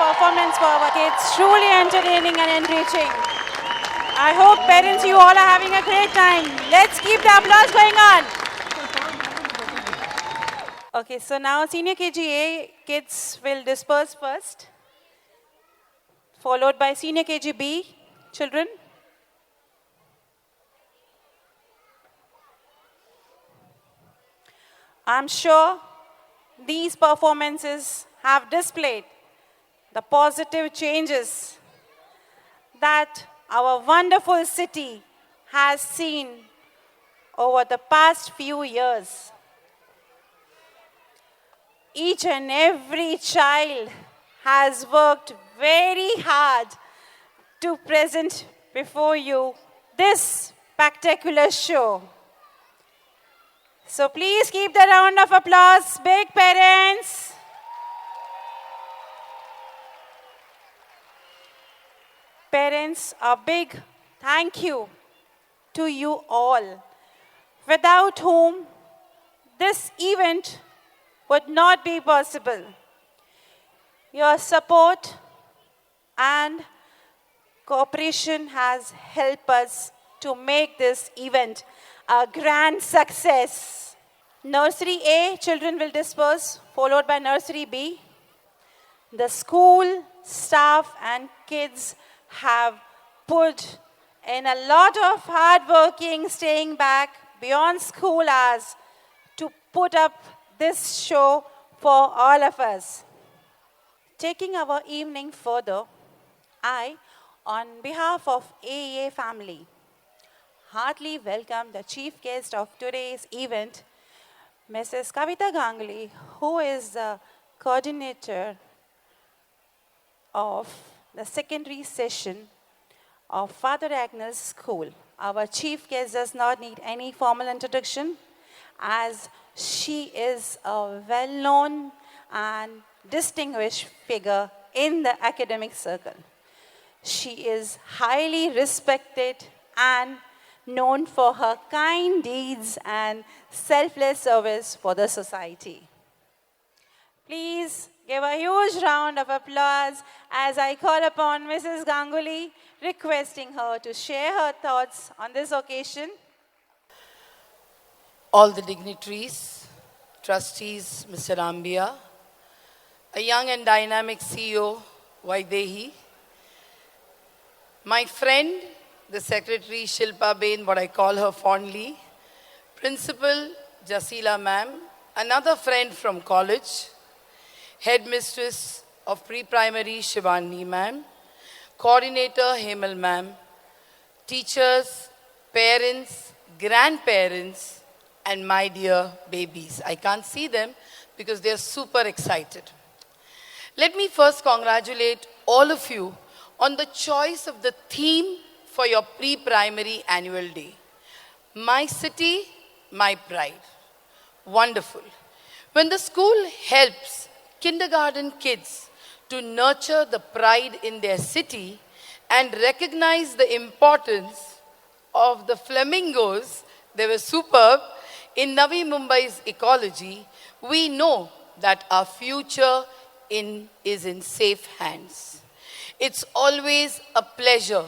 performance for our kids. Truly entertaining and enriching. I hope parents, you all are having a great time. Let's keep the applause going on. Okay, so now senior KGA kids will disperse first, followed by senior KGB children. I'm sure these performances have displayed the positive changes that our wonderful city has seen over the past few years. Each and every child has worked very hard to present before you this spectacular show. So please keep the round of applause, big parents. Parents, a big thank you to you all, without whom this event would not be possible. Your support and cooperation has helped us to make this event a grand success. Nursery A children will disperse, followed by Nursery B. The school, staff and kids have put in a lot of hard working, staying back beyond school hours to put up this show for all of us. Taking our evening further, I, on behalf of AEA family, heartily welcome the chief guest of today's event, Mrs. Kavita Ganguly, who is the coordinator of the secondary session of Father Agnes School. Our chief guest does not need any formal introduction, as she is a well-known and distinguished figure in the academic circle. She is highly respected and known for her kind deeds and selfless service for the society. Please give a huge round of applause as I call upon Mrs. Ganguly, requesting her to share her thoughts on this occasion. All the dignitaries, trustees, Mr. Ambia, a young and dynamic CEO, Vaidehi, my friend, the Secretary Shilpa Bain, what I call her fondly, Principal Jasila ma'am, another friend from college, Headmistress of Pre-Primary Shivani ma'am, Coordinator Hemal ma'am, teachers, parents, grandparents, and my dear babies. I can't see them because they're super excited. Let me first congratulate all of you on the choice of the theme for your pre-primary annual day. My city, my pride. Wonderful. When the school helps kindergarten kids to nurture the pride in their city and recognize the importance of the flamingos, they were superb, in Navi Mumbai's ecology, we know that our future is in safe hands. It's always a pleasure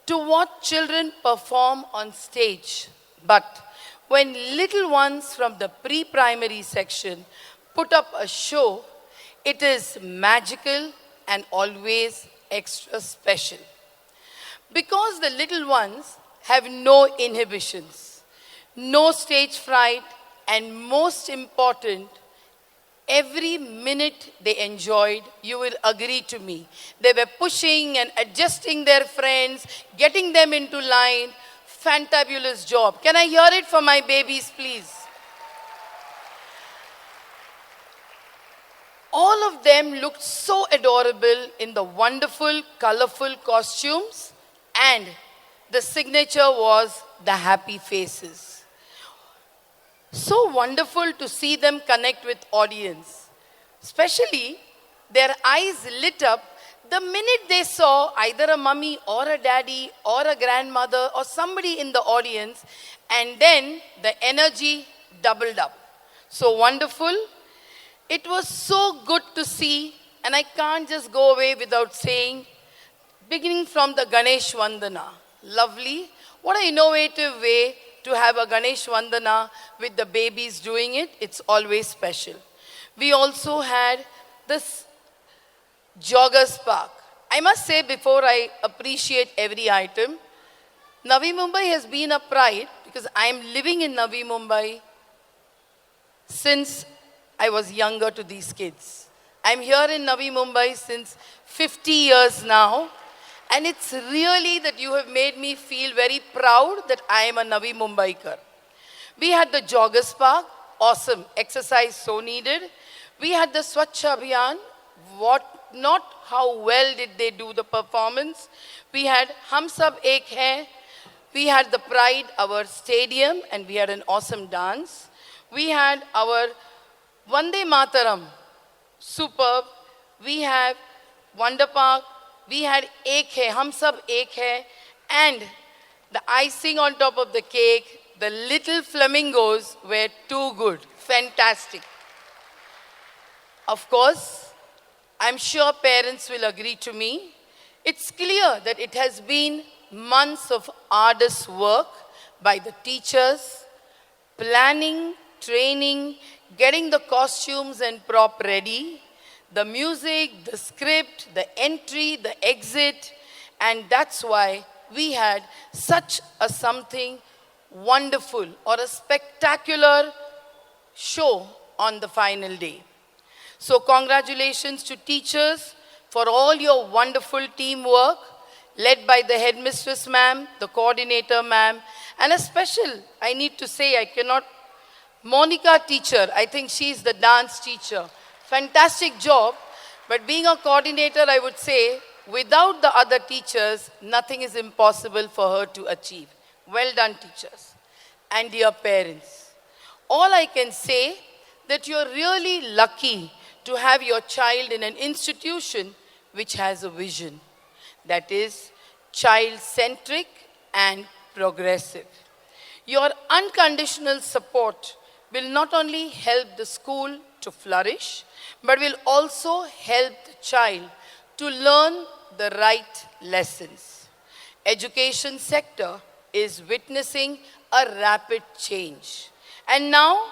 to watch children perform on stage. But when little ones from the pre-primary section put up a show, it is magical and always extra special. Because the little ones have no inhibitions, no stage fright, and most important, every minute they enjoyed, you will agree to me. They were pushing and adjusting their friends, getting them into line. Fantabulous job. Can I hear it for my babies, please? All of them looked so adorable in the wonderful, colorful costumes, and the signature was the happy faces. So wonderful to see them connect with audience. Especially, their eyes lit up the minute they saw either a mummy or a daddy or a grandmother or somebody in the audience, and then the energy doubled up. So wonderful. It was so good to see And I can't just go away without saying, beginning from the Ganesh Vandana, lovely. What an innovative way to have a Ganesh Vandana with the babies doing it. It's always special. We also had this Joggers Park. I must say before I appreciate every item, Navi Mumbai has been a pride because I am living in Navi Mumbai since I was younger to these kids. I'm here in Navi Mumbai since 50 years now. And it's really that you have made me feel very proud that I am a Navi Mumbaikar. We had the Joggers Park, awesome, exercise so needed. We had the Swachh Abhiyan, not how well did they do the performance. We had Hum Sab Ek Hai. We had the Pride, our stadium, and we had an awesome dance. We had our Vande Mataram, superb. We have Wonder Park. We had Ek Hai, Hum Sab Ek Hai, and the icing on top of the cake, the little flamingos were too good, fantastic. Of course, I'm sure parents will agree to me. It's clear that it has been months of arduous work by the teachers, planning, training, getting the costumes and prop ready, the music, the script, the entry, the exit, and that's why we had such a something wonderful or a spectacular show on the final day. So congratulations to teachers for all your wonderful teamwork, led by the headmistress ma'am, the coordinator ma'am, and a special, I need to say, Monica teacher, I think she's the dance teacher. Fantastic job, but being a coordinator, I would say, without the other teachers, nothing is impossible for her to achieve. Well done, teachers. And dear parents, all I can say that you're really lucky to have your child in an institution which has a vision that is child-centric and progressive. Your unconditional support will not only help the school to flourish, but will also help the child to learn the right lessons. Education sector is witnessing a rapid change and now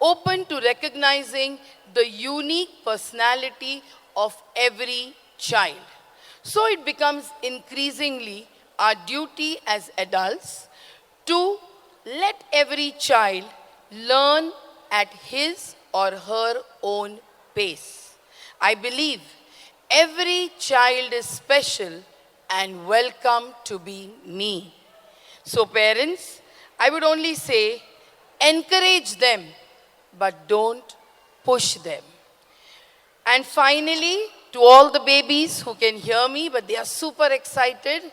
open to recognizing the unique personality of every child. So it becomes increasingly our duty as adults to let every child learn at his or her own pace. I believe every child is special and welcome to be me. So parents, I would only say encourage them, but don't push them. And finally, to all the babies who can hear me, but they are super excited,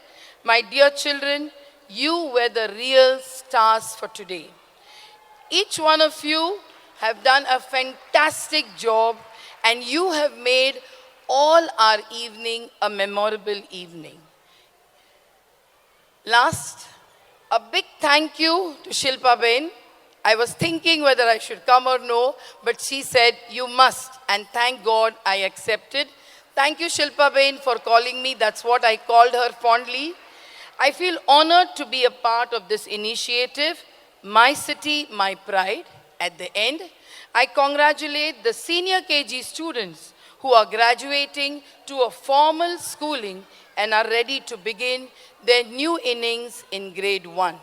my dear children, you were the real stars for today. Each one of you have done a fantastic job, and you have made all our evening a memorable evening. Last, a big thank you to Shilpa Ben. I was thinking whether I should come or no, but she said, you must, and thank God I accepted. Thank you, Shilpa Ben, for calling me. That's what I called her fondly. I feel honored to be a part of this initiative, My City, My Pride. At the end, I congratulate the senior KG students who are graduating to a formal schooling and are ready to begin their new innings in grade 1.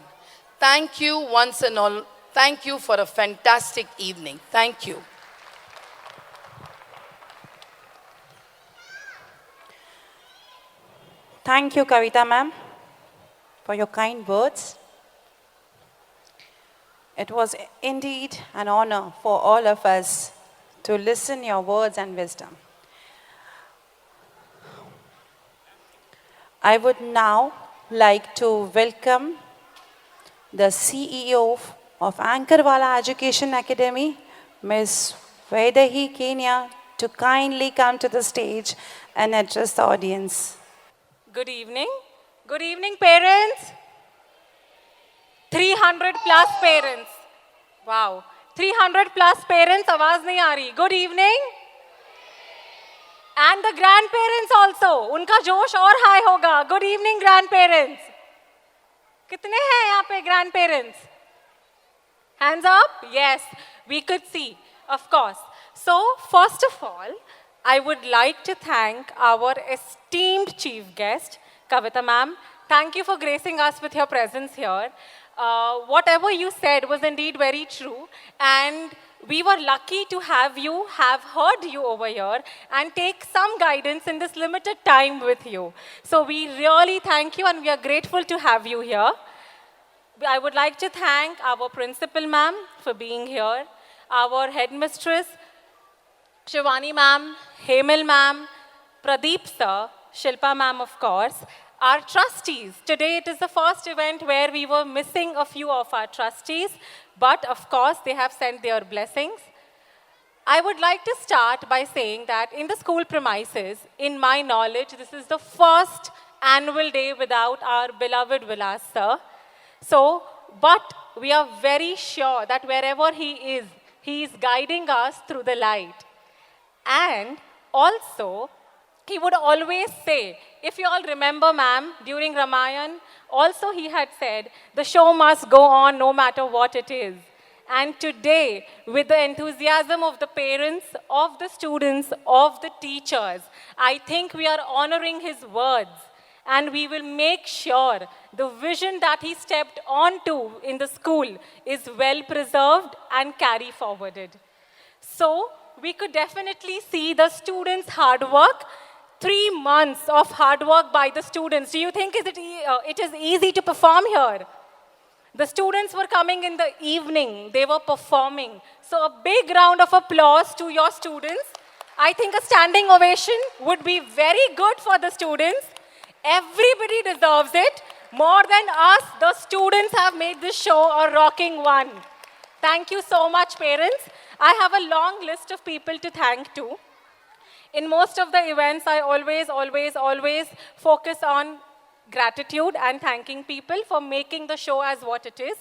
Thank you once and all. Thank you for a fantastic evening. Thank you. Thank you, Kavita ma'am, for your kind words. It was indeed an honor for all of us to listen your words and wisdom. I would now like to welcome the CEO of Ankarwala Education Academy, Ms. Vaidehi Kenya, to kindly come to the stage and address the audience. Good evening. Good evening, parents. 300 plus parents. Wow. 300 plus parents, आवाज नहीं आ रही. Good evening. And the grandparents also. उनका जोश और high होगा. Good evening, grandparents. कितने हैं यहाँ पे grandparents? Hands up? Yes, we could see, of course. So, first of all, I would like to thank our esteemed chief guest, Kavita ma'am. Thank you for gracing us with your presence here. Whatever you said was indeed very true, and we were lucky to have heard you over here and take some guidance in this limited time with you. So we really thank you and we are grateful to have you here. I would like to thank our principal ma'am for being here, our headmistress, Shivani ma'am, Hemil ma'am, Pradeep sir, Shilpa ma'am of course, our trustees. Today it is the first event where we were missing a few of our trustees, but of course they have sent their blessings. I would like to start by saying that in the school premises, in my knowledge, this is the first annual day without our beloved Vilas sir. So, but we are very sure that wherever he is guiding us through the light. And also, he would always say, if you all remember, ma'am, during Ramayan, also he had said, the show must go on no matter what it is. And today, with the enthusiasm of the parents, of the students, of the teachers, I think we are honoring his words. And we will make sure the vision that he stepped onto in the school is well preserved and carry forwarded. So, we could definitely see the students' hard work. 3 months of hard work by the students. Do you think it is easy to perform here? The students were coming in the evening. They were performing. So a big round of applause to your students. I think a standing ovation would be very good for the students. Everybody deserves it. More than us, the students have made this show a rocking one. Thank you so much, parents. I have a long list of people to thank too. In most of the events, I always focus on gratitude and thanking people for making the show as what it is.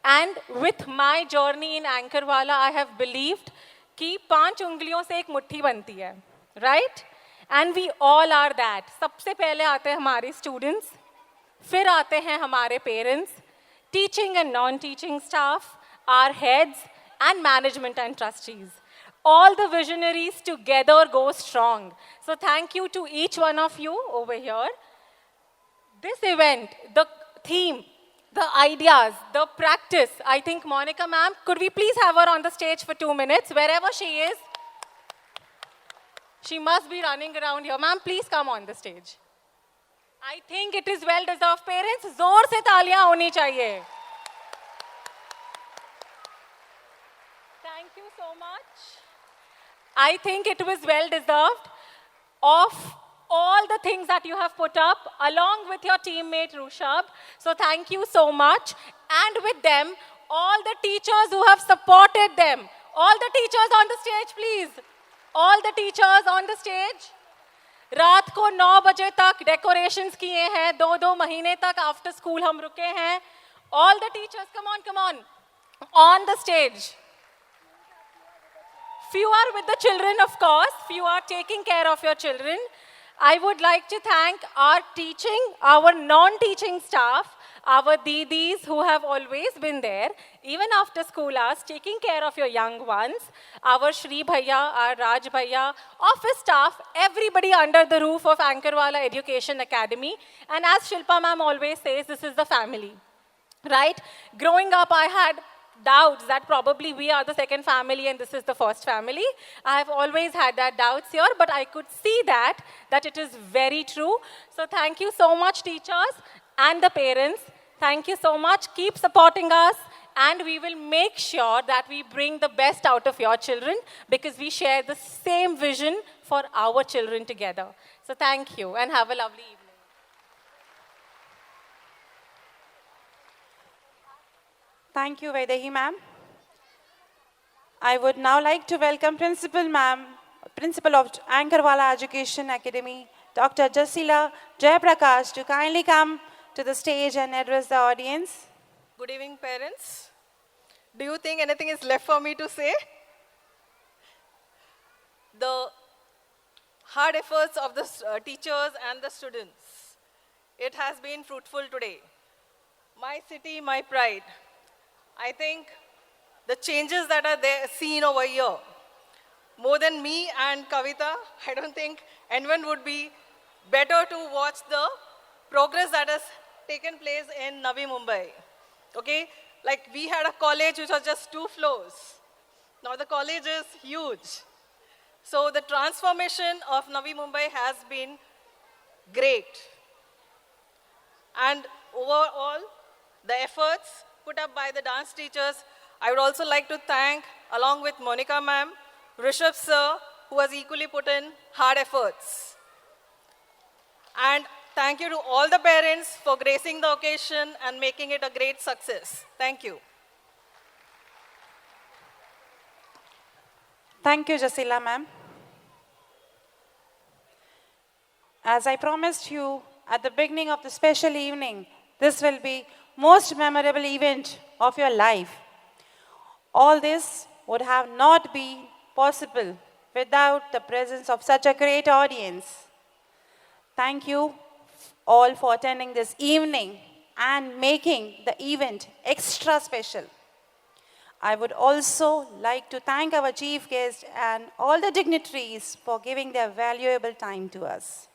And with my journey in Ankarwala, I have believed कि 5 उंगलियों से एक मुट्ठी बनती है, right? And we all are that. सबसे पहले आते हैं हमारे students, फिर आते हैं हमारे parents, teaching and non-teaching staff, our heads, and management and trustees. All the visionaries together go strong. So thank you to each one of you over here. This event, the theme, the ideas, the practice, I think Monica ma'am, could we please have her on the stage for 2 minutes, wherever she is? She must be running around here. Ma'am, please come on the stage. I think it is well deserved. Parents, जोर से तालियां होनी चाहिए. Thank you so much. I think it was well deserved of all the things that you have put up along with your teammate Rushab. So thank you so much. And with them, all the teachers who have supported them. All the teachers on the stage, please. All the teachers on the stage. रात को 9 बजे तक decorations किए हैं, 2 महीने तक after school हम रुके हैं. All the teachers, come on the stage. Few are with the children, of course. Few are taking care of your children. I would like to thank our teaching, our non-teaching staff, our didis who have always been there, even after school hours, taking care of your young ones, our Shri Bhaiya, our Raj Bhaiya, office staff, everybody under the roof of Ankarwala Education Academy. And as Shilpa ma'am always says, this is the family, right? Growing up, I had doubts that probably we are the second family and this is the first family. I have always had that doubts here, but I could see that it is very true. So thank you so much, teachers and the parents. Thank you so much. Keep supporting us, and we will make sure that we bring the best out of your children because we share the same vision for our children together. So thank you and have a lovely evening. Thank you, Vaidehi ma'am. I would now like to welcome Principal ma'am, Principal of Ankarwala Education Academy, Dr. Jasila Jayaprakash, to kindly come to the stage and address the audience. Good evening, parents. Do you think anything is left for me to say? The hard efforts of the teachers and the students, it has been fruitful today. My city, my pride. I think the changes that are there seen over here, more than me and Kavita, I don't think anyone would be better to watch the progress that has taken place in Navi Mumbai. Okay? Like we had a college which was just 2 floors. Now the college is huge. So the transformation of Navi Mumbai has been great. And overall, the efforts put up by the dance teachers, I would also like to thank, along with Monica ma'am, Rishabh sir, who has equally put in hard efforts. And thank you to all the parents for gracing the occasion and making it a great success. Thank you. Thank you, Jasila ma'am. As I promised you at the beginning of the special evening, this will be most memorable event of your life. All this would have not been possible without the presence of such a great audience. Thank you all for attending this evening and making the event extra special. I would also like to thank our chief guest and all the dignitaries for giving their valuable time to us.